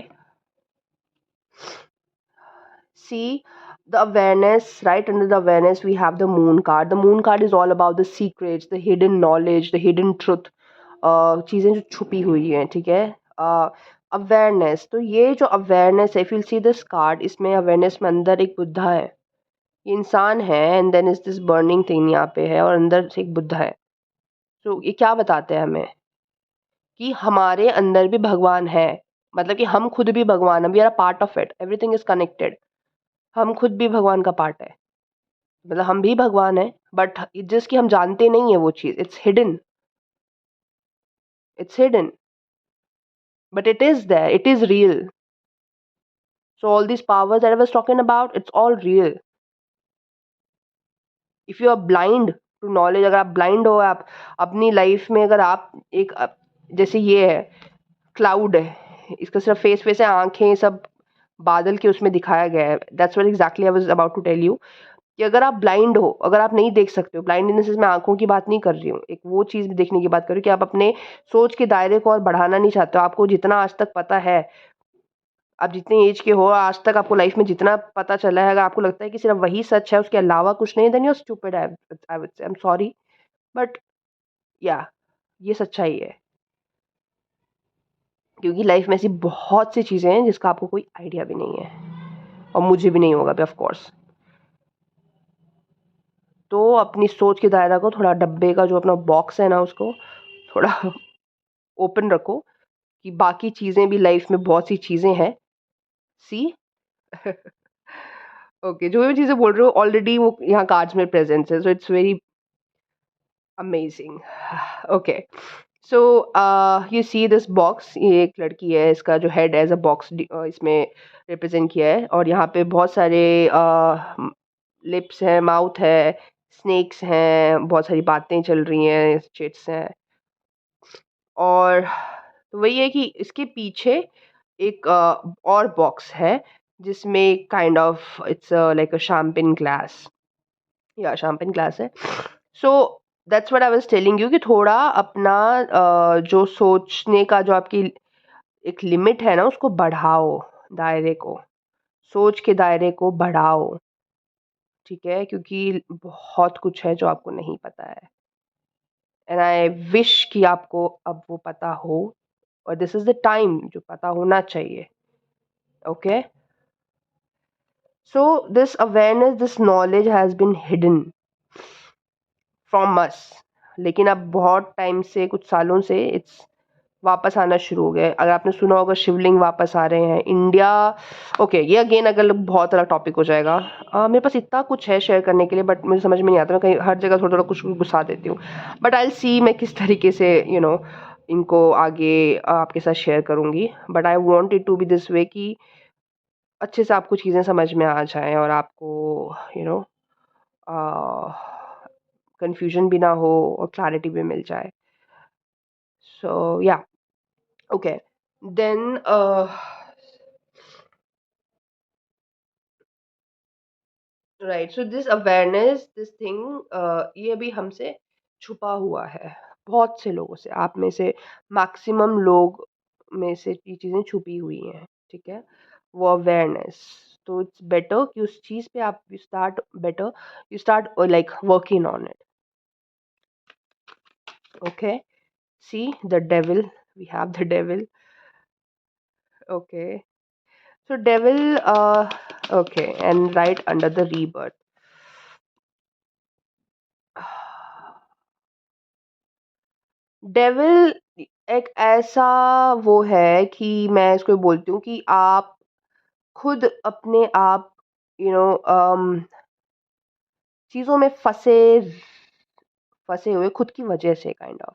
see the awareness, right under the awareness we have the moon card. The moon card is all about the secrets, the hidden knowledge, the hidden truth. चीज़ें जो छुपी हुई हैं, ठीक है। अवेयरनेस, तो ये जो अवेयरनेस है, if you see this card, इसमें अवेयरनेस में अंदर एक बुद्धा है, ये इंसान है and then is this burning thing यहाँ पे है और अंदर से एक बुद्धा है। तो ये क्या बताते हैं हमें कि हमारे अंदर भी भगवान है, मतलब कि हम खुद भी भगवान हैं, we are a part of it, everything is connected. हम खुद भी भगवान का पार्ट है, मतलब हम भी भगवान है, बट जिसकी हम जानते नहीं है वो चीज, it's hidden, but it is there, it is real. So all this powers that I was talking about, it's all real. If you are blind to knowledge, अगर आप ब्लाइंड हो, आप अपनी लाइफ में, अगर आप जैसे ये है, क्लाउड है, इसका सिर्फ फेस है, आंखें सब बादल के उसमें दिखाया गया है। That's what exactly I was about to tell you कि अगर आप ब्लाइंड हो, अगर आप नहीं देख सकते हो, ब्लाइंड इन द सेंस मैं आंखों की बात नहीं कर रही हूँ, एक वो चीज़ भी देखने की बात कर रही हूँ कि आप अपने सोच के दायरे को और बढ़ाना नहीं चाहते हो। आपको जितना आज तक पता है, आप जितने एज के हो, आज तक आपको लाइफ में जितना पता चला है, अगर आपको लगता है कि सिर्फ वही सच है, उसके अलावा कुछ नहीं, then you are stupid. I would say, I am sorry, but या ये सच्चाई है, क्योंकि लाइफ में ऐसी बहुत सी चीज़ें हैं जिसका आपको कोई आइडिया भी नहीं है, और मुझे भी नहीं होगा भी ऑफ कोर्स। तो अपनी सोच के दायरा को थोड़ा, डब्बे का जो अपना बॉक्स है ना, उसको थोड़ा ओपन रखो कि बाकी चीज़ें भी, लाइफ में बहुत सी चीज़ें हैं। सी ओके, जो भी चीज़ें बोल रहे हो ऑलरेडी वो यहाँ कार्ड्स में प्रेजेंट है, so it's very amazing. Okay, so you see this box, ये एक लड़की है, इसका जो हेड एज अ बॉक्स इसमें रिप्रेजेंट किया है, और यहाँ पे बहुत सारे लिप्स हैं, माउथ है, स्नेक्स हैं, बहुत सारी बातें चल रही हैं, चिट्स हैं, और तो वही है कि इसके पीछे एक और बॉक्स है जिसमें kind of its like a champagne glass, या शैम्पेन ग्लास है। So that's what I was telling you कि थोड़ा अपना जो सोचने का जो आपकी एक लिमिट है ना, उसको बढ़ाओ, दायरे को। सोच के दायरे को बढ़ाओ, ठीक है? क्योंकि बहुत कुछ है जो आपको नहीं पता है। एंड आई विश कि आपको अब वो पता हो, और दिस इज़ द टाइम जो पता होना चाहिए, okay? So this awareness, this knowledge has been hidden from us. लेकिन अब बहुत टाइम से, कुछ सालों से इट्स वापस आना शुरू हो गया है। अगर आपने सुना होगा शिवलिंग वापस आ रहे हैं इंडिया। ओके, ये अगेन अगर बहुत अलग टॉपिक हो जाएगा। मेरे पास इतना कुछ है शेयर करने के लिए, बट मुझे समझ में नहीं आता, मैं कहीं हर जगह थोड़ा थोड़ा कुछ घुसा देती हूँ। बट आई विल सी मैं किस तरीके से इनको आगे आपके साथ शेयर करूँगी। But I want it to be this way कि अच्छे से आपको चीज़ें समझ में आ जाएँ और आपको यू नो कंफ्यूजन भी ना हो और क्लैरिटी भी मिल जाए। सो या okay, then right, so this awareness, this thing, ये अभी हमसे छुपा हुआ है बहुत से लोगों से। आप में से मैक्सिमम लोग में से ये चीज़ें छुपी हुई हैं, ठीक है? वो अवेयरनेस, तो इट्स बेटर कि उस चीज़ पे आप you start like working on it, okay? See the devil, we have the devil, okay? So devil, okay, and right under the rebirth. Devil एक ऐसा वो है कि मैं इसको बोलती हूँ कि आप खुद अपने आप यू नो चीज़ों में फंसे हुए खुद की वजह से, काइंड ऑफ।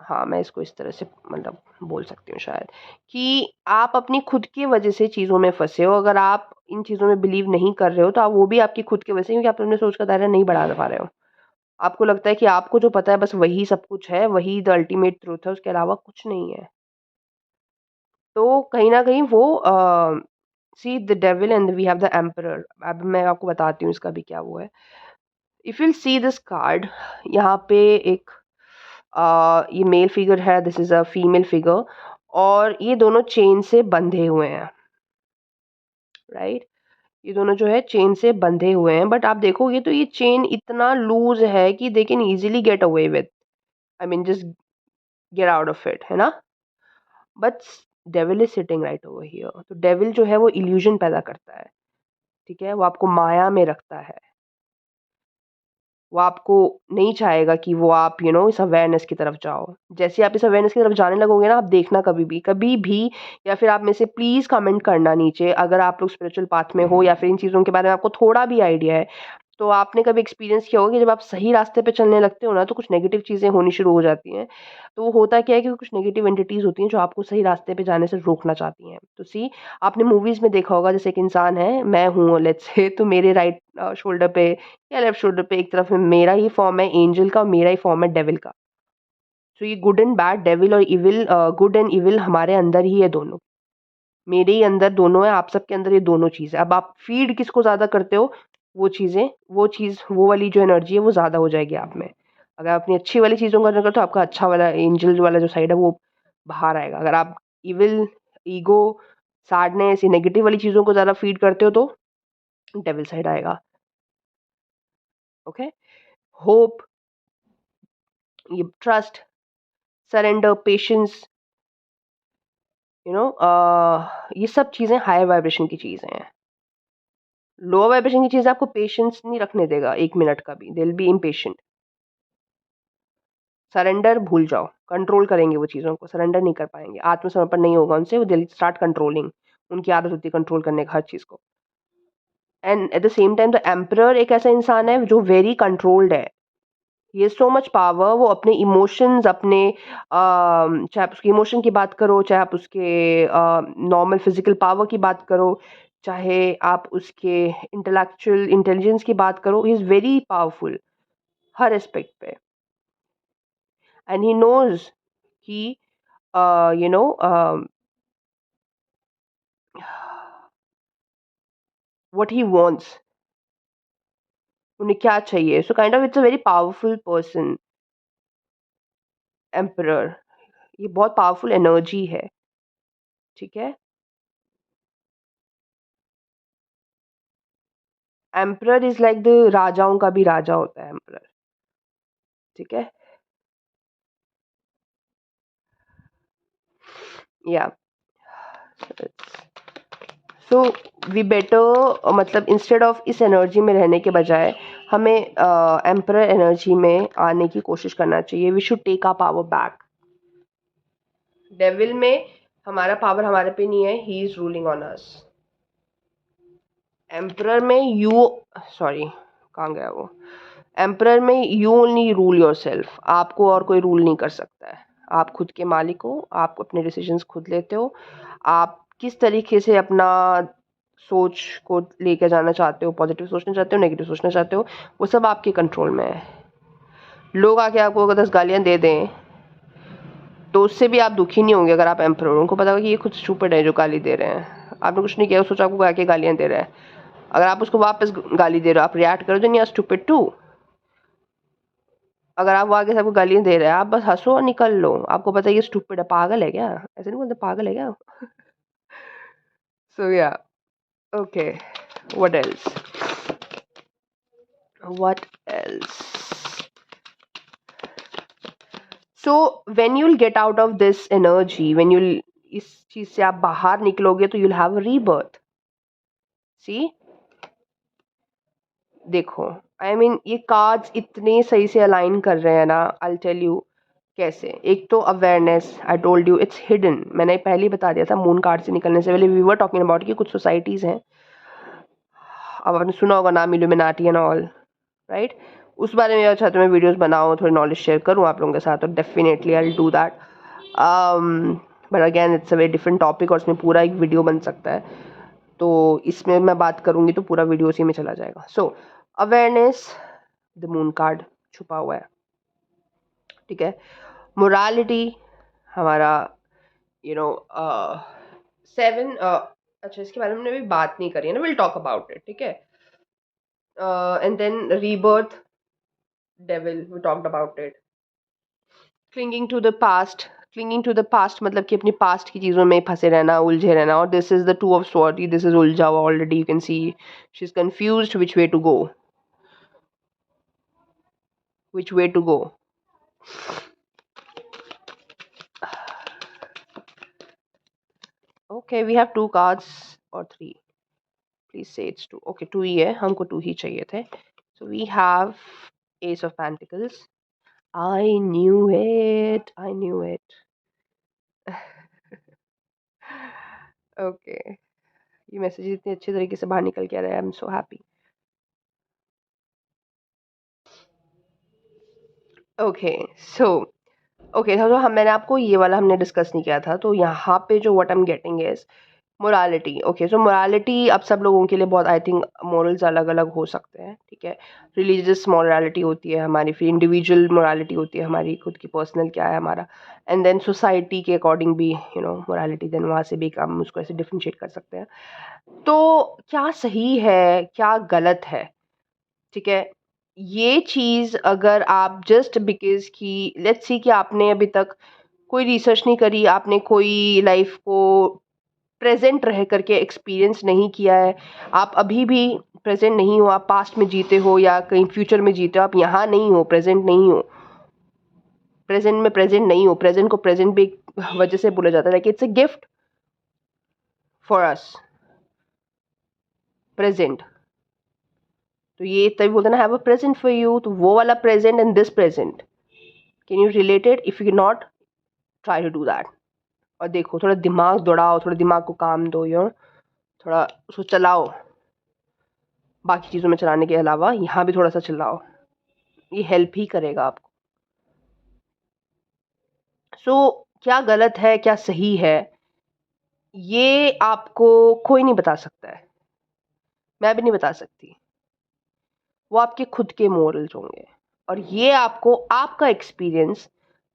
हाँ, मैं इसको इस तरह से मतलब बोल सकती हूँ शायद, कि आप अपनी खुद की वजह से चीज़ों में फँसे हो। अगर आप इन चीज़ों में बिलीव नहीं कर रहे हो, तो आप वो भी आपकी खुद की वजह से, क्योंकि आप अपने सोच का दायरा नहीं बढ़ा पा रहे हो। आपको लगता है कि आपको जो पता है बस वही सब कुछ है, वही द अल्टीमेट ट्रुथ है, उसके अलावा कुछ नहीं है। तो कहीं न कहीं वो see the devil and we have the emperor. अब मैं आपको बताती हूँ इसका भी क्या वो है। If you will C this card, यहाँ पे एक ये मेल फिगर है, this is a female figure, और ये दोनों चेन से बंधे हुए हैं, राइट? ये दोनों जो है चेन से बंधे हुए हैं, बट आप देखोगे तो ये चेन इतना लूज़ है कि they can easily get away with, I mean just get out of it, है ना? But devil is sitting right over here. तो डेविल जो है वो इल्यूज़न पैदा करता है, ठीक है? वो आपको माया में रखता है। वो आपको नहीं चाहेगा कि वो आप इस अवेयरनेस की तरफ जाओ। जैसे ही आप इस अवेयरनेस की तरफ जाने लगोगे ना, आप देखना कभी भी, या फिर आप में से प्लीज़ कमेंट करना नीचे अगर आप लोग स्पिरिचुअल पाथ में हो या फिर इन चीज़ों के बारे में आपको थोड़ा भी आइडिया है। तो आपने कभी एक्सपीरियंस किया होगा कि जब आप सही रास्ते पे चलने लगते हो ना, तो कुछ नेगेटिव चीज़ें होनी शुरू हो जाती हैं। तो वो होता क्या है कि कुछ नेगेटिव एंटिटीज़ होती हैं जो आपको सही रास्ते पे जाने से रोकना चाहती हैं। तो सी, आपने मूवीज़ में देखा होगा, जैसे एक इंसान है, मैं हूँ लेट्स से, तो मेरे राइट शोल्डर पे या लेफ्ट शोल्डर पे एक तरफ में मेरा ही फॉर्म है एंजल का और मेरा ही फॉर्म है डेविल का। तो ये गुड एंड बैड, डेविल और इविल, गुड एंड इविल हमारे अंदर ही है दोनों। मेरे ही अंदर दोनों है, आप सबके अंदर ये दोनों चीज़ है। अब आप फ़ीड किसको ज़्यादा करते हो, वो चीज़, वो वाली जो एनर्जी है वो ज़्यादा हो जाएगी आप में। अगर आप अपनी अच्छी वाली चीज़ों का करते हो तो आपका अच्छा वाला एंजल वाला जो साइड है वो बाहर आएगा। अगर आप इविल, ईगो, सैडनेस, ये नेगेटिव वाली चीज़ों को ज़्यादा फ़ीड करते हो तो डेविल साइड आएगा। ओके? होप, ये ट्रस्ट, सरेंडर, पेशेंस, ये सब चीज़ें हायर वाइब्रेशन की चीज़ें हैं। लोअर वाइब्रेशन की चीज़ें आपको पेशेंस नहीं रखने देगा 1 मिनट का भी, दे विल बी इम्पेशेंट। सरेंडर भूल जाओ, कंट्रोल करेंगे वो चीज़ों को, सरेंडर नहीं कर पाएँगे, आत्मसमर्पण नहीं होगा उनसे, वो दे विल स्टार्ट कंट्रोलिंग। उनकी आदत होती है कंट्रोल करने का हर चीज़ को। And at the same time the emperor एक ऐसा इंसान है जो वेरी कंट्रोल्ड है। He has so much power, वो अपने इमोशंस, चाहे आप उसके इमोशन की बात करो, चाहे आप उसके नॉर्मल फिज़िकल पावर की बात करो, चाहे आप उसके इंटेलेक्चुअल इंटेलिजेंस की बात करो, he is very powerful her aspect पे। एंड ही नोज़ कि uh, you know um, what he wants, उन्हें क्या चाहिए। So kind of it's a very powerful person, emperor. ये बहुत पावरफुल एनर्जी है, ठीक है? एम्परर इज लाइक द राजाओं का भी राजा होता है एम्परर, ठीक है। या सो वी बेटर, मतलब इंस्टेड ऑफ इस एनर्जी में रहने के बजाय हमें एम्परर एनर्जी में आने की कोशिश करना चाहिए। We should take a power back. Devil में हमारा पावर हमारे पे नहीं है, he is ruling on us. Emperor में यू, सॉरी कहाँ गया वो, एम्परर में you only rule yourself, आपको और कोई रूल नहीं कर सकता है। आप खुद के मालिक हो, आप अपने डिसीजंस खुद लेते हो। आप किस तरीके से अपना सोच को लेकर जाना चाहते हो, पॉजिटिव सोचना चाहते हो, नेगेटिव सोचना चाहते हो, वो सब आपके कंट्रोल में है। लोग आके आपको अगर 10 गालियां दे दें तो उससे भी आप दुखी नहीं होंगे। अगर आप एम्परर हो, उनको पता होगा कि ये खुद स्टूपिड है जो गाली दे रहे हैं, आपने कुछ नहीं किया, सोचा आपको आके गालियां दे रहा है। अगर आप उसको वापस गाली दे रहे हो, आप रिएक्ट करो, then you are stupid too. अगर आप वो आगे सबको गालियां दे रहे हैं, आप बस हंसो और निकल लो। आपको पता है ये स्टूपिड है, पागल है क्या, ऐसे नहीं बोलते पागल है क्या। सो या okay, what else, what else. So when you will get out of this energy, when you, इस चीज से आप बाहर निकलोगे तो you'll have a rebirth। सी, देखो, आई मीन ये कार्ड्स इतने सही से अलाइन कर रहे हैं ना, आई टेल यू कैसे। एक तो awareness, I told you it's hidden, मैंने पहले ही बता दिया था मून कार्ड से निकलने से पहले। वी वर टॉकिंग अबाउट कि कुछ सोसाइटीज हैं, अब आपने सुना होगा नाम इल्यूमिनाटी एंड ऑल, राइट। उस बारे में अच्छा तो मैं वीडियोस बनाऊँ, थोड़ी नॉलेज शेयर करूँ आप लोगों के साथ, और definitely I will do that. But again it's a very different topic, और उसमें पूरा एक वीडियो बन सकता है, तो इसमें मैं बात करूंगी तो पूरा वीडियो उसी में चला जाएगा। So awareness, the moon card छुपा हुआ है, ठीक है। मोरालिटी हमारा, यू नो, 7, अच्छा इसके बारे में हमने अभी बात नहीं करी है ना, विल टॉक अबाउट इट, ठीक है। And then rebirth, devil, we talked about it. Clinging to the past, clinging to the past मतलब कि अपनी पास्ट की चीज़ों में फंसे रहना, उलझे रहना। और this is the two of sword, this is उलझा हुआ already, you can see she is confused which way to go, which way to go. Okay, we have 2 cards or 3. Please say it's 2. Okay, 2 ही है, हमको 2 ही चाहिए थे. So we have Ace of Pentacles. I knew it. I knew it. Okay. ये मैसेज इतने अच्छे तरीके से बाहर निकल के आ रहा है. I'm so happy. Okay, so okay तो मैंने आपको ये वाला हमने डिस्कस नहीं किया था, तो यहाँ पे जो what I am getting is morality. Okay, so morality अब सब लोगों के लिए बहुत, आई थिंक मोरल्स अलग अलग हो सकते हैं, ठीक है। रिलीजियस मोरालिटी होती है हमारी, फिर इंडिविजुअल मोरालिटी होती है हमारी, खुद की पर्सनल क्या है हमारा, एंड देन सोसाइटी के अकॉर्डिंग भी मोरालिटी, देन वहाँ से भी हम उसको ऐसे डिफ्रेंशिएट कर सकते हैं। तो क्या सही है क्या गलत है, ठीक है। ये चीज़ अगर आप जस्ट बिकॉज कि लेट्स सी कि आपने अभी तक कोई रिसर्च नहीं करी, आपने कोई लाइफ को प्रेजेंट रह करके एक्सपीरियंस नहीं किया है, आप अभी भी प्रेजेंट नहीं हो, आप पास्ट में जीते हो या कहीं फ्यूचर में जीते हो, आप यहाँ नहीं हो, प्रेजेंट नहीं हो, प्रेजेंट में प्रेजेंट नहीं हो। प्रेजेंट को प्रेजेंट भी एक वजह से बोला जाता है, like it's a gift for us, present. तो ये तभी बोलते हैं ना, have a present for you, तो वो वाला present and this present, can you relate it? If you not, try to do that. और देखो, थोड़ा दिमाग दौड़ाओ, थोड़ा दिमाग को काम दो, थोड़ा उसको चलाओ, बाकी चीज़ों में चलाने के अलावा यहाँ भी थोड़ा सा चलाओ, ये हेल्प ही करेगा आपको। सो क्या गलत है क्या सही है, ये आपको कोई नहीं बता सकता है, मैं भी नहीं बता सकती। वो आपके खुद के मोरल्स होंगे, और ये आपको आपका एक्सपीरियंस,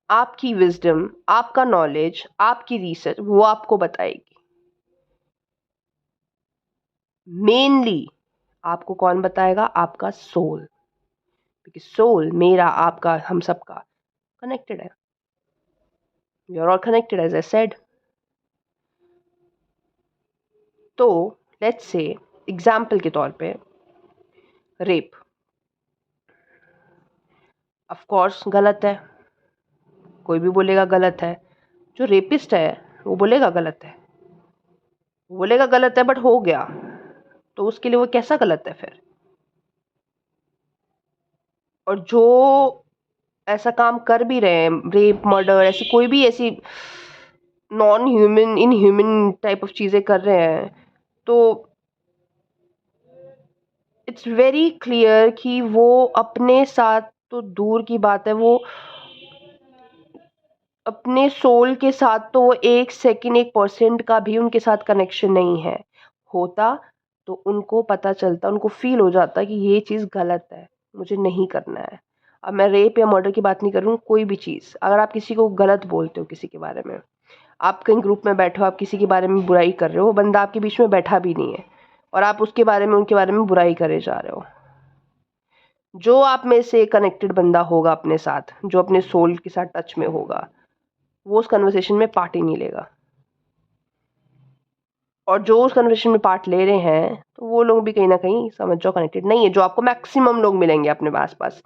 आपकी विजडम, आपका नॉलेज, आपकी रिसर्च वो आपको बताएगी। मेनली आपको कौन बताएगा? आपका सोल, क्योंकि सोल मेरा, आपका, हम सबका कनेक्टेड है। We are all connected as I said. तो लेट्स से एग्जाम्पल के तौर पे रेप ऑफ कोर्स गलत है, कोई भी बोलेगा गलत है। जो रेपिस्ट है वो बोलेगा गलत है, वो बोलेगा गलत है, बट हो गया तो उसके लिए वो कैसा गलत है फिर। और जो ऐसा काम कर भी रहे हैं, रेप मर्डर ऐसी कोई भी ऐसी non human inhuman type of चीजें कर रहे हैं, तो इट्स वेरी क्लियर कि वो अपने साथ तो दूर की बात है, वो अपने सोल के साथ तो वो 1 सेकंड 1% का भी उनके साथ कनेक्शन नहीं है। होता तो उनको पता चलता, उनको फील हो जाता कि ये चीज़ गलत है, मुझे नहीं करना है। अब मैं रेप या मर्डर की बात नहीं कर रही हूँ, कोई भी चीज़। अगर आप किसी को गलत बोलते हो किसी के बारे में, आप कहीं ग्रुप में बैठे हो, आप किसी के बारे में बुराई कर रहे हो, वो बंदा आपके बीच में बैठा भी नहीं है और आप उसके बारे में उनके बारे में बुराई करे जा रहे हो। जो आप में से कनेक्टेड बंदा होगा अपने साथ, जो अपने सोल के साथ टच में होगा, वो उस कन्वर्सेशन में पार्ट ही नहीं लेगा। और जो उस कन्वर्सेशन में पार्ट ले रहे हैं, तो वो लोग भी कहीं ना कहीं समझ जाओ कनेक्टेड नहीं है। जो आपको मैक्सिमम लोग मिलेंगे अपने आस-पास,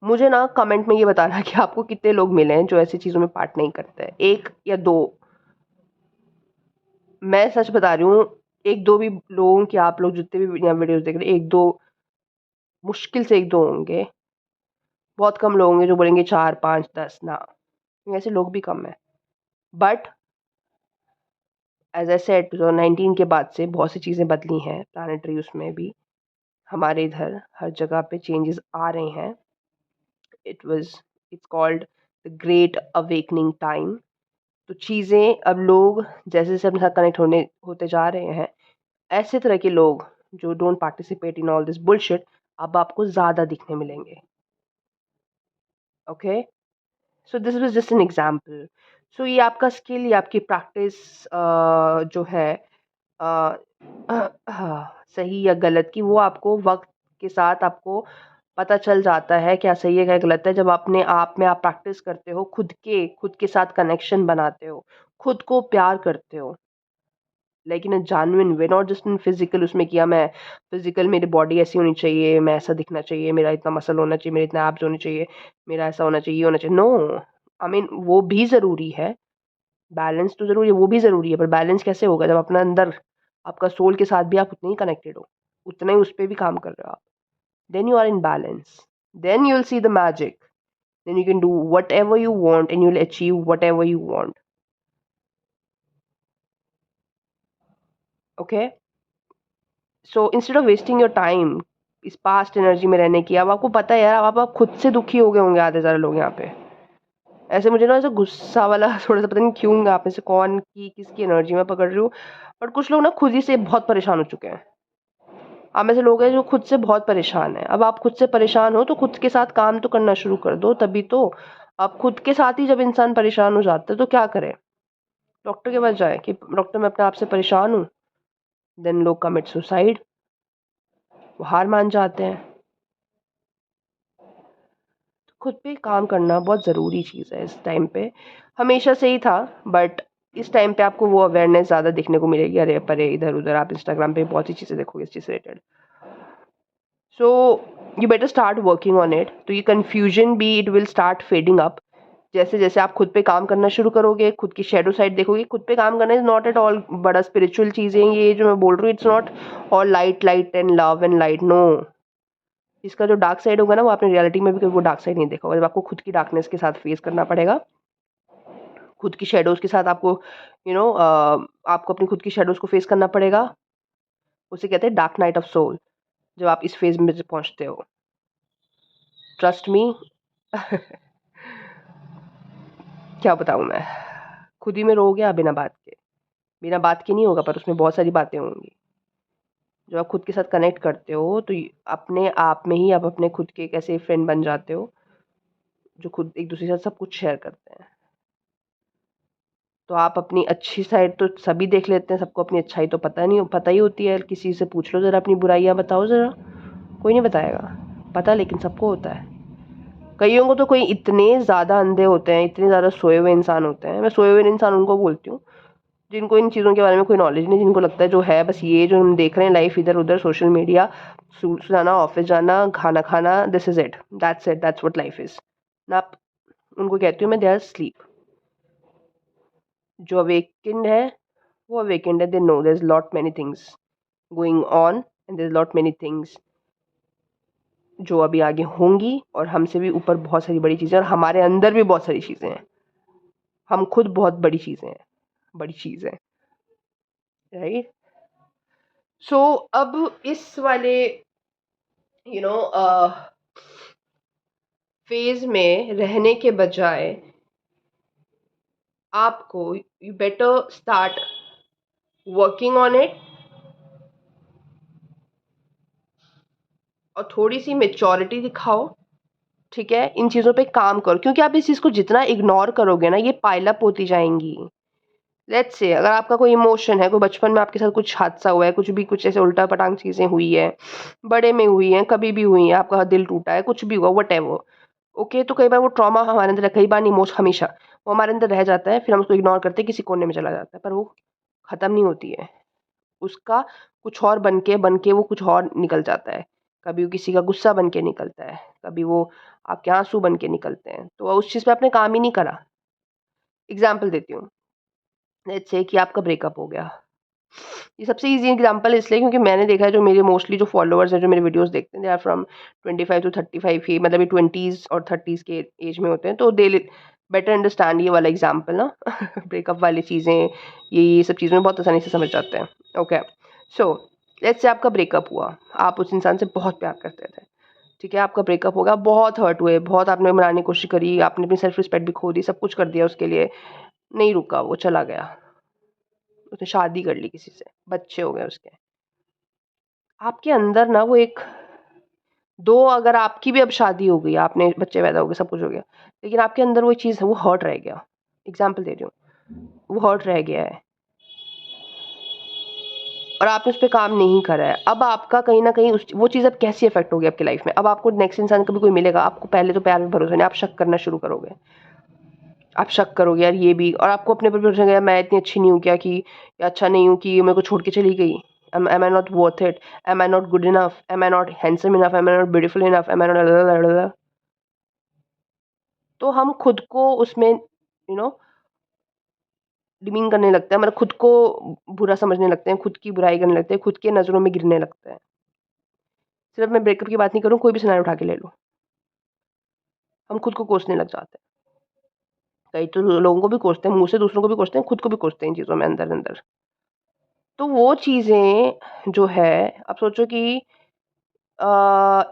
मुझे ना कमेंट में ये बताना कि आपको कितने लोग मिले हैं जो ऐसी चीज़ों में पार्ट नहीं करते हैं, 1 या 2। मैं सच बता रही हूँ, 1-2 भी लोगों की, आप लोग जितने भी यहाँ वीडियोज़ देख रहे हैं, 1-2, मुश्किल से 1-2 होंगे। बहुत कम लोग होंगे जो बोलेंगे 4, 5, 10 ना, ऐसे लोग भी कम हैं। बट एज़ आई सेड 2019 के बाद से बहुत सी चीज़ें बदली हैं प्लैनेटरी उसमें भी। हमारे इधर हर जगह पे चेंजेस आ रहे हैं। It's called the great awakening time. तो चीज़ें अब लोग जैसे-जैसे अपने साथ कनेक्ट होते जा रहे हैं, ऐसे तरह के लोग जो don't participate in all this bullshit अब आपको ज़्यादा दिखने मिलेंगे। Okay? So this was just an example. So ये आपका स्किल या आपकी प्रैक्टिस जो है अ, हाँ, सही या गलत की, वो आपको वक़्त के साथ आपको पता चल जाता है क्या सही है क्या गलत है। जब अपने आप में आप प्रैक्टिस करते हो, खुद के साथ कनेक्शन बनाते हो, खुद को प्यार करते हो, like in a genuine way, not just in physical. उसमें किया मैं फिजिकल, मेरी बॉडी ऐसी होनी चाहिए, मैं ऐसा दिखना चाहिए, मेरा इतना मसल होना चाहिए, मेरे इतने एब्स होने चाहिए, मेरा ऐसा होना चाहिए, ये होना चाहिए। नो, आई मीन वो भी ज़रूरी है, बैलेंस तो ज़रूरी है, वो भी ज़रूरी है, पर बैलेंस कैसे होगा जब अपना अंदर आपका सोल के साथ भी आप उतने ही कनेक्टेड हो, उतना ही उस पे भी काम कर रहे हो आप। Then you are in balance, then you will see the magic, then you can do whatever you want and you'll achieve whatever you want. Okay, so instead of wasting your time इस पास्ट एनर्जी में रहने की, अब आपको पता है यार, आप खुद से दुखी हो गए होंगे आधे सारे लोग यहाँ पे। ऐसे मुझे ना ऐसे गुस्सा वाला थोड़ा सा, पता नहीं क्यों, आप में से कौन की किसकी एनर्जी मैं पकड़ रही हूँ, बट कुछ लोग ना खुद ही से बहुत परेशान हो चुके हैं। आप में से लोग हैं जो खुद से बहुत परेशान हैं। अब आप खुद से परेशान हो तो खुद के साथ काम तो करना शुरू कर दो, तभी तो। अब खुद के साथ ही जब इंसान परेशान हो जाता है तो क्या करे, डॉक्टर के पास जाए कि डॉक्टर मैं अपने आप से परेशान हूँ, देन लोग कमिट सुसाइड, वो हार मान जाते हैं। तो खुद पे काम करना बहुत ज़रूरी चीज़ है इस टाइम पे, हमेशा से ही था, बट इस टाइम पे आपको वो अवेयरनेस ज़्यादा दिखने को मिलेगी। अरे परे इधर-उधर आप इंस्टाग्राम पे बहुत सी चीज़ें देखोगे इस चीज़ से related. So you better start working on it. तो ये कन्फ्यूजन भी it will start fading up जैसे-जैसे आप खुद पे काम करना शुरू करोगे, खुद की शैडो साइड देखोगे। खुद पे काम करना इज़ नॉट एट ऑल बड़ा स्पिरिचुअल चीज़ें ये जो मैं बोल रही हूँ, it's not all light light and love and light, no. इसका जो डार्क साइड होगा ना, वो आपने रियलिटी में भी कभी वो डार्क साइड नहीं देखा होगा। जब आपको खुद की डार्कनेस के साथ फेस करना पड़ेगा, खुद की शैडोज़ के साथ आपको आपको अपनी खुद की शैडोज़ को फेस करना पड़ेगा। उसे कहते हैं डार्क नाइट ऑफ सोल, जब आप इस फेज़ में पहुँचते हो। ट्रस्ट मी क्या बताऊँ मैं? खुद ही में रोओगे आप बिना बात के। बिना बात के नहीं होगा, पर उसमें बहुत सारी बातें होंगी। जब आप खुद के साथ कनेक्ट करते हो तो अपने आप में ही आप अपने खुद के एक ऐसे फ्रेंड बन जाते हो जो खुद एक दूसरे के साथ सब कुछ शेयर करते हैं। तो आप अपनी अच्छी साइड तो सभी देख लेते हैं, सबको अपनी अच्छाई तो पता ही होती है। किसी से पूछ लो ज़रा, अपनी बुराइयाँ बताओ ज़रा, कोई नहीं बताएगा। पता लेकिन सबको होता है। कईयों को तो कोई इतने ज़्यादा अंधे होते हैं, इतने ज़्यादा सोए हुए इंसान होते हैं। मैं सोए हुए इंसान उनको बोलती हूँ जिनको इन चीज़ों के बारे में कोई नॉलेज नहीं, जिनको लगता है जो है बस ये जो हम देख रहे हैं लाइफ इधर उधर सोशल मीडिया, सूट जाना, ऑफिस जाना, खाना खाना, this is it, that's what life is ना। उनको कहती हूँ मैं, दे आर स्लीप। जो अवेकेंड है वो अवेकेंड है, they know there is lot many things going on and there is lot many things जो अभी आगे होंगी, और हमसे भी ऊपर बहुत सारी बड़ी चीज़ें, और हमारे अंदर भी बहुत सारी चीज़ें हैं। हम खुद बहुत बड़ी चीज़ें हैं, बड़ी चीज़ है, राइट। सो अब इस वाले यू नो फेज में रहने के बजाय आपको, you better start working on it, और थोड़ी सी मेच्योरिटी दिखाओ, ठीक है। इन चीज़ों पे काम करो, क्योंकि आप इस चीज़ को जितना इग्नोर करोगे ना, ये पाइल अप होती जाएंगी। लेट्स से अगर आपका कोई इमोशन है, कोई बचपन में आपके साथ कुछ हादसा हुआ है, कुछ भी, कुछ ऐसे उल्टा पटांग चीज़ें हुई है, बड़े में हुई हैं, कभी भी हुई है, आपका दिल टूटा है, कुछ भी हुआ, व्हाटएवर, ओके। तो कई बार वो ट्रॉमा हमारे अंदर, कई बार नहीं, मोस्ट हमेशा वो हमारे अंदर रह जाता है, फिर हम उसको इग्नोर करते हैं, किसी कोने में चला जाता है, पर वो खत्म नहीं होती है। उसका कुछ और बन के वो कुछ और निकल जाता है। कभी वो किसी का गुस्सा बन के निकलता है, कभी वो आपके आंसू बन के निकलते हैं, तो उस चीज़ पे आपने काम ही नहीं करा। एग्जाम्पल देती हूँ, लेट्स से कि आपका ब्रेकअप हो गया। ये सबसे ईज़ी एग्जांपल इसलिए क्योंकि मैंने देखा है, जो मेरे मोस्टली जो फॉलोअर्स हैं, जो मेरे वीडियोस देखते हैं, दे आर फ्रॉम 25 टू 35 ही, मतलब ये 20s और 30s के एज में होते हैं, तो दे बेटर अंडरस्टैंड ये वाला एग्जांपल ना। ब्रेकअप वाली चीज़ें, ये सब चीज़ें बहुत आसानी से समझ जाते हैं। ओके, सो लेट्स से आपका ब्रेकअप हुआ, आप उस इंसान से बहुत प्यार करते थे, ठीक है। आपका ब्रेकअप हो गया, बहुत हर्ट हुए, बहुत आपने मनाने की कोशिश करी, आपने अपनी सेल्फ रिस्पेक्ट भी खो दी, सब कुछ कर दिया उसके लिए, नहीं रुका, वो चला गया, उसने शादी कर ली किसी से, बच्चे हो गए उसके। आपके अंदर ना वो एक, दो अगर आपकी भी अब शादी हो गई, आपने बच्चे पैदा हो गए, सब कुछ हो गया, लेकिन आपके अंदर वो चीज़ है, वो हर्ट रह गया। एग्जाम्पल दे रही हूँ, वो हर्ट रह गया है और आपने उस पे काम नहीं करा है। अब आपका कहीं न कहीं उस वो चीज़ अब कैसी इफ़ेक्ट होगी आपकी लाइफ़ में? अब आपको नेक्स्ट इंसान कभी कोई मिलेगा, आपको पहले तो प्यार में भरोसा नहीं, आप शक करना शुरू करोगे। आप शक करोगे, यार ये भी, और आपको अपने ऊपर भरोसा नहीं, यार मैं इतनी अच्छी नहीं हूँ क्या, कि या अच्छा नहीं हूँ कि ये मेरे को छोड़ के चली गई? am I not worth it? Am I not good enough? Am I not handsome enough? Am I not beautiful enough? Am I not, तो हम खुद को उसमें डिमीन करने लगते हैं, मतलब खुद को बुरा समझने लगते हैं, खुद की बुराई करने लगते हैं, खुद के नज़रों में गिरने लगते हैं। सिर्फ मैं ब्रेकअप की बात नहीं करूँ, कोई भी सिनेरियो उठा के ले लो, हम खुद को कोसने लग जाते हैं। कई तो लोगों को भी कोसते हैं, मुँह से दूसरों को भी कोसते हैं, खुद को भी कोसते हैं इन चीज़ों में अंदर-अंदर। तो वो चीज़ें जो है, अब सोचो कि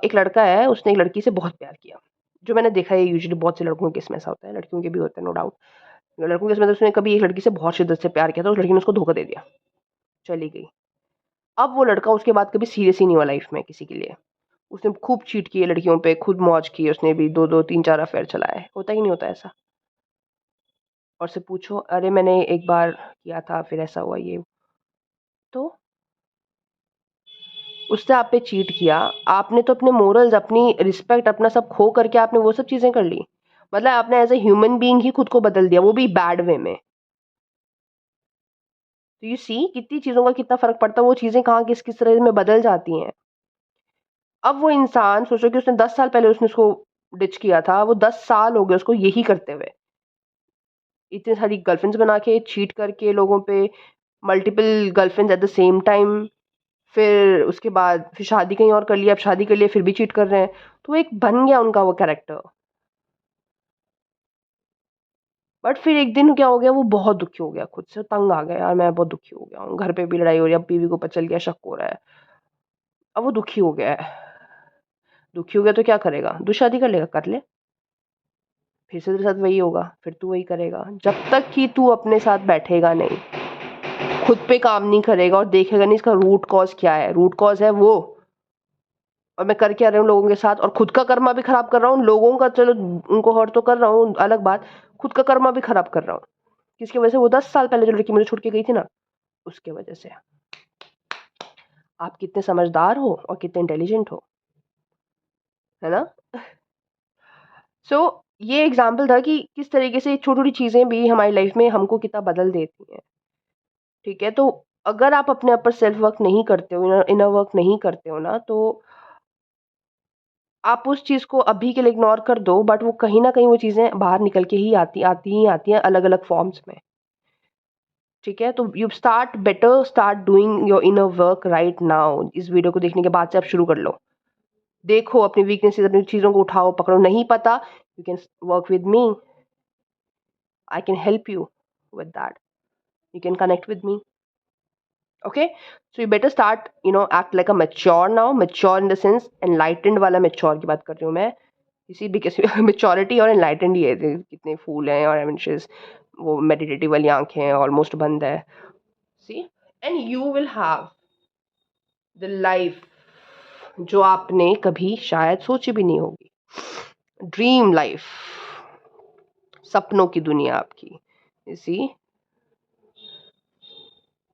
एक लड़का है, उसने एक लड़की से बहुत प्यार किया। जो मैंने देखा है यूजुअली बहुत से लड़कों के केस में ऐसा होता है, लड़कियों के भी होते हैं नो डाउट। लड़कों के केस में तो उसने कभी एक लड़की से बहुत शिद्दत से प्यार किया था, उस लड़की ने उसको धोखा दे दिया, चली गई। अब वो लड़का उसके बाद कभी सीरियस ही नहीं हुआ लाइफ़ में किसी के लिए। उसने खूब चीट किए लड़कियों पे, खुद मौज की उसने भी, 2-2 3-4 अफेयर चलाए। होता ही नहीं होता ऐसा? और उससे पूछो, अरे मैंने एक बार किया था, फिर ऐसा हुआ ये। तो उसने आप पे चीट किया, आपने तो अपने मोरल्स, अपनी रिस्पेक्ट, अपना सब खो करके आपने वो सब चीज़ें कर ली। मतलब आपने एज़ अ ह्यूमन बीइंग ही खुद को बदल दिया, वो भी बैड वे में। तो यू सी कितनी चीज़ों का कितना फ़र्क पड़ता है, वो चीज़ें कहाँ किस-किस तरह में बदल जाती हैं। अब वो इंसान सोचो कि उसने 10 साल पहले उसने उसको डिच किया था, वो 10 साल हो गए उसको यही करते हुए। इतनी सारी गर्लफ्रेंड्स बना के, चीट करके लोगों पे, multiple girlfriends at the same time, फिर उसके बाद फिर शादी कहीं और कर लिया, अब शादी कर लिया फिर भी चीट कर रहे हैं। तो एक बन गया उनका वो कैरेक्टर। बट फिर एक दिन क्या हो गया, वो बहुत दुखी हो गया खुद से, तंग आ गया, यार मैं बहुत दुखी हो गया हूँ, घर पे भी लड़ाई हो रही है, अब बीवी को पता चल गया, शक हो रहा है। अब वो दुखी हो गया है। दुखी हो गया तो क्या करेगा? दूसरी शादी कर लेगा, कर ले। फिर से तेरे साथ वही होगा, फिर तू वही करेगा। जब तक कि तू अपने साथ बैठेगा नहीं, खुद पे काम नहीं करेगा और देखेगा नहीं इसका रूट कॉज़ क्या है। रूट कॉज़ है वो, और मैं कर क्या रही हूँ लोगों के साथ, और खुद का कर्मा भी खराब कर रहा हूँ, लोगों का चलो उनको हर्ट तो कर रहा हूँ अलग बात, खुद का कर्मा भी खराब कर रहा हूँ। किसकी वजह से? वो 10 साल पहले जो लड़की मुझे छोड़ के गई थी ना, उसके वजह से। आप कितने समझदार हो और कितने इंटेलिजेंट हो, है ना? सो ये एग्जाम्पल था कि किस तरीके से छोटी-छोटी चीज़ें भी हमारी लाइफ में हमको कितना बदल देती हैं। ठीक है? तो अगर आप अपने ऊपर सेल्फ वर्क नहीं करते हो, इनर वर्क नहीं करते हो ना, तो आप उस चीज़ को अभी के लिए इग्नोर कर दो, बट वो कहीं न कहीं वो चीज़ें बाहर निकल के ही आती हैं अलग-अलग फॉर्म्स में। ठीक है? तो you start doing your inner work right now. इस वीडियो को देखने के बाद से आप शुरू कर लो। देखो अपनी वीकनेसेस, अपनी चीज़ों को उठाओ, पकड़ो। नहीं पता, you can work with me. I can help you with that. You can connect with me. Okay? So you better start act like a mature now. Mature in the sense enlightened वाला मैच्योर की बात कर रही हूँ मैं। किसी भी किसी मैच्योरिटी और एनलाइटेंड ही है। कितने फूल हैं और एडवेंचर्स, वो मेडिटेटिव वाली आंखें ऑलमोस्ट बंद है। See, and you will have the life जो आपने कभी शायद सोची भी नहीं होगी। ड्रीम लाइफ, सपनों की दुनिया आपकी। सी,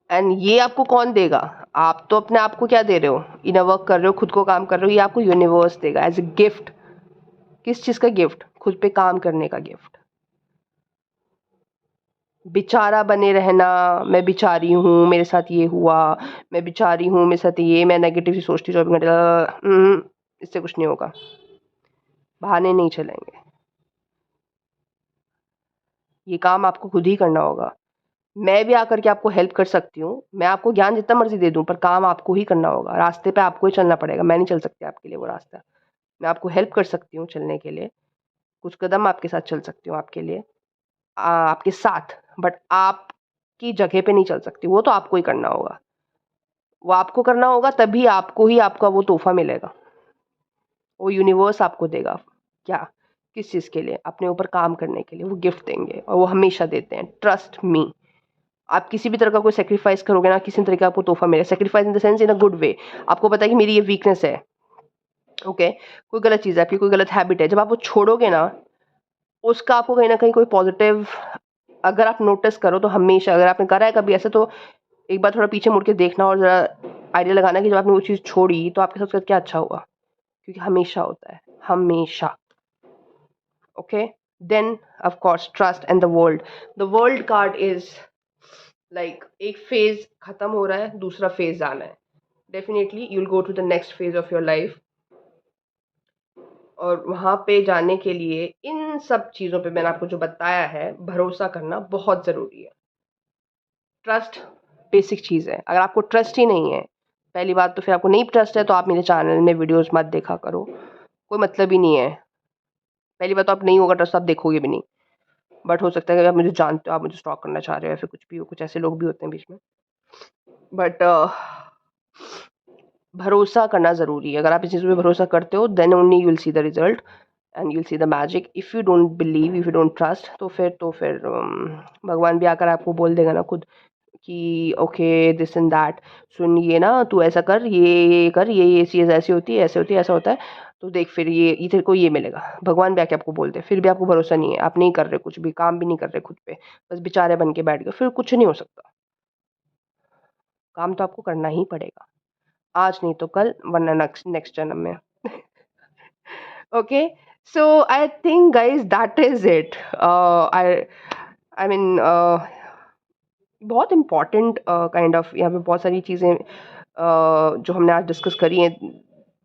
एंड ये आपको कौन देगा? आप तो अपने आप को क्या दे रहे हो? इनर वर्क कर रहे हो, खुद को काम कर रहे हो, ये आपको यूनिवर्स देगा एज ए गिफ्ट। किस चीज़ का गिफ्ट? खुद पे काम करने का गिफ्ट। बेचारा बने रहना, मैं बेचारी हूँ, मेरे साथ ये हुआ, मैं बेचारी हूँ, मेरे साथ ये, मैं नेगेटिव ही सोचती 24 घंटे, इससे कुछ नहीं होगा। बहाने नहीं चलेंगे। ये काम आपको खुद ही करना होगा। मैं भी आकर के आपको हेल्प कर सकती हूँ, मैं आपको ज्ञान जितना मर्जी दे दूँ, पर काम आपको ही करना होगा। रास्ते पे आपको ही चलना पड़ेगा, मैं नहीं चल सकती आपके लिए वो रास्ता। मैं आपको हेल्प कर सकती हूँ चलने के लिए, कुछ कदम आपके साथ चल सकती हूँ आपके लिए, आपके साथ, बट आपकी जगह पे नहीं चल सकती। वो तो आपको ही करना होगा। वो आपको करना होगा, तभी आपको ही आपका वो तोहफ़ा मिलेगा। वो यूनिवर्स आपको देगा। क्या? किस चीज़ के लिए? अपने ऊपर काम करने के लिए वो गिफ्ट देंगे, और वो हमेशा देते हैं। Trust me. आप किसी भी तरह का कोई सैक्रिफाइस करोगे ना, किसी तरह का आपको तोहफ़ा मिलेगा। Sacrifice in the sense in a good way. आपको पता है कि मेरी ये वीकनेस है, ओके? कोई गलत चीज़ है आपकी, कोई गलत हैबिट है, जब आप वो छोड़ोगे ना, उसका आपको कहीं न कहीं कोई पॉज़िटिव, अगर आप नोटिस करो तो हमेशा, अगर आपने करा है कभी ऐसे, तो एक बार थोड़ा पीछे मुड़ के देखना और ज़रा आइडिया लगाना कि जब आपने वो चीज़ छोड़ी तो आपके साथ क्या अच्छा हुआ। क्योंकि हमेशा होता है, हमेशा। Okay? Then of course trust and the world card is like, एक फेज़ खत्म हो रहा है, दूसरा फेज़ आना है। Definitely you will go to the next phase of your life, और वहाँ पे जाने के लिए इन सब चीज़ों पे मैंने आपको जो बताया है, भरोसा करना बहुत ज़रूरी है। ट्रस्ट बेसिक चीज़ है। अगर आपको ट्रस्ट ही नहीं है, पहली बात तो फिर आपको नहीं ट्रस्ट है, तो आप मेरे चैनल में वीडियोज़ मत देखा करो, कोई मतलब ही नहीं है। पहली बात तो आप नहीं होगा ट्रस्ट, आप देखोगे भी नहीं। बट हो सकता है कि आप मुझे जानते हो, आप मुझे स्टॉक करना चाह रहे हो, या फिर कुछ भी हो, कुछ ऐसे लोग भी होते हैं बीच में। बट भरोसा करना ज़रूरी है। अगर आप इस चीज़ पे भरोसा करते हो, then only you will see the result and you will see the magic. If you don't believe, if you don't trust, तो फिर भगवान भी आकर आपको बोल देगा ना खुद कि ओके दिस एंड दैट, सुन ये ना, तू ऐसा कर, ये कर, ये चीज़ ऐसी होती है, ऐसे होती है, ऐसा होता है, तो देख फिर ये तेरे को ये मिलेगा। भगवान भी आके आपको बोलते हैं, फिर भी आपको भरोसा नहीं है, आप नहीं कर रहे कुछ भी, काम भी नहीं कर रहे खुद पे, बस बेचारे बन के बैठ गए, फिर कुछ नहीं हो सकता। काम तो आपको करना ही पड़ेगा, आज नहीं तो कल, वरना नेक्स्ट नेक्स्ट जन्म में। Okay, so I think guys that is it. I I mean बहुत इम्पॉर्टेंट काइंड ऑफ, यहाँ पे बहुत सारी चीज़ें जो हमने आज डिस्कस करी हैं,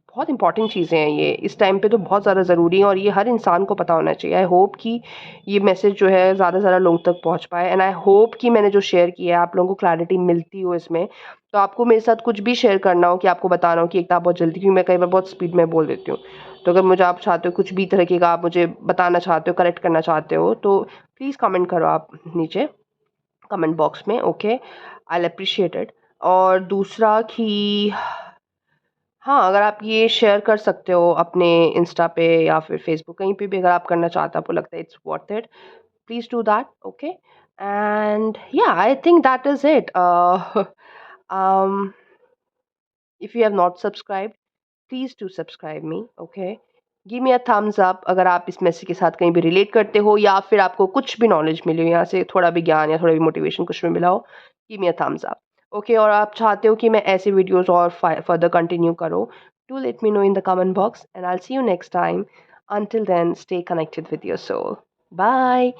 बहुत इंपॉर्टेंट चीज़ें हैं ये, इस टाइम पे तो बहुत ज़्यादा ज़रूरी है, और ये हर इंसान को पता होना चाहिए। आई होप कि ये मैसेज जो है ज़्यादा से ज़्यादा लोगों तक पहुँच पाए, एंड आई होप कि मैंने जो शेयर किया है आप लोगों को क्लैरिटी मिलती हो इसमें। तो आपको मेरे साथ कुछ भी शेयर करना हो, कि आपको बताना हो कि एक तो आप बहुत जल्दी, क्योंकि मैं कई बार बहुत स्पीड में बोल देती हूँ, तो अगर मुझे आप चाहते हो कुछ भी तरीके का, आप मुझे बताना चाहते हो, करेक्ट करना चाहते हो, तो प्लीज़ कमेंट करो आप नीचे कमेंट बॉक्स में। Okay, I will appreciate it. और दूसरा कि हाँ, अगर आप ये शेयर कर सकते हो अपने इंस्टा पे या फिर फेसबुक, कहीं पे भी अगर आप करना चाहते हो, आपको लगता है it's worth it, please do that. Okay, and या I think that is it. um, if you have not subscribed, please do subscribe me. Okay, give me a thumbs up अगर आप इस मैसेज के साथ कहीं भी रिलेट करते हो, या फिर आपको कुछ भी नॉलेज मिली हो यहाँ से, थोड़ा भी ज्ञान या थोड़ा भी मोटिवेशन कुछ भी मिला हो, give me a thumbs up. Okay, और आप चाहते हो कि मैं ऐसे वीडियोस और फर्दर कंटिन्यू करूँ, do let me know in the comment box, and I will see you next time. Until then, stay connected with your soul. Bye.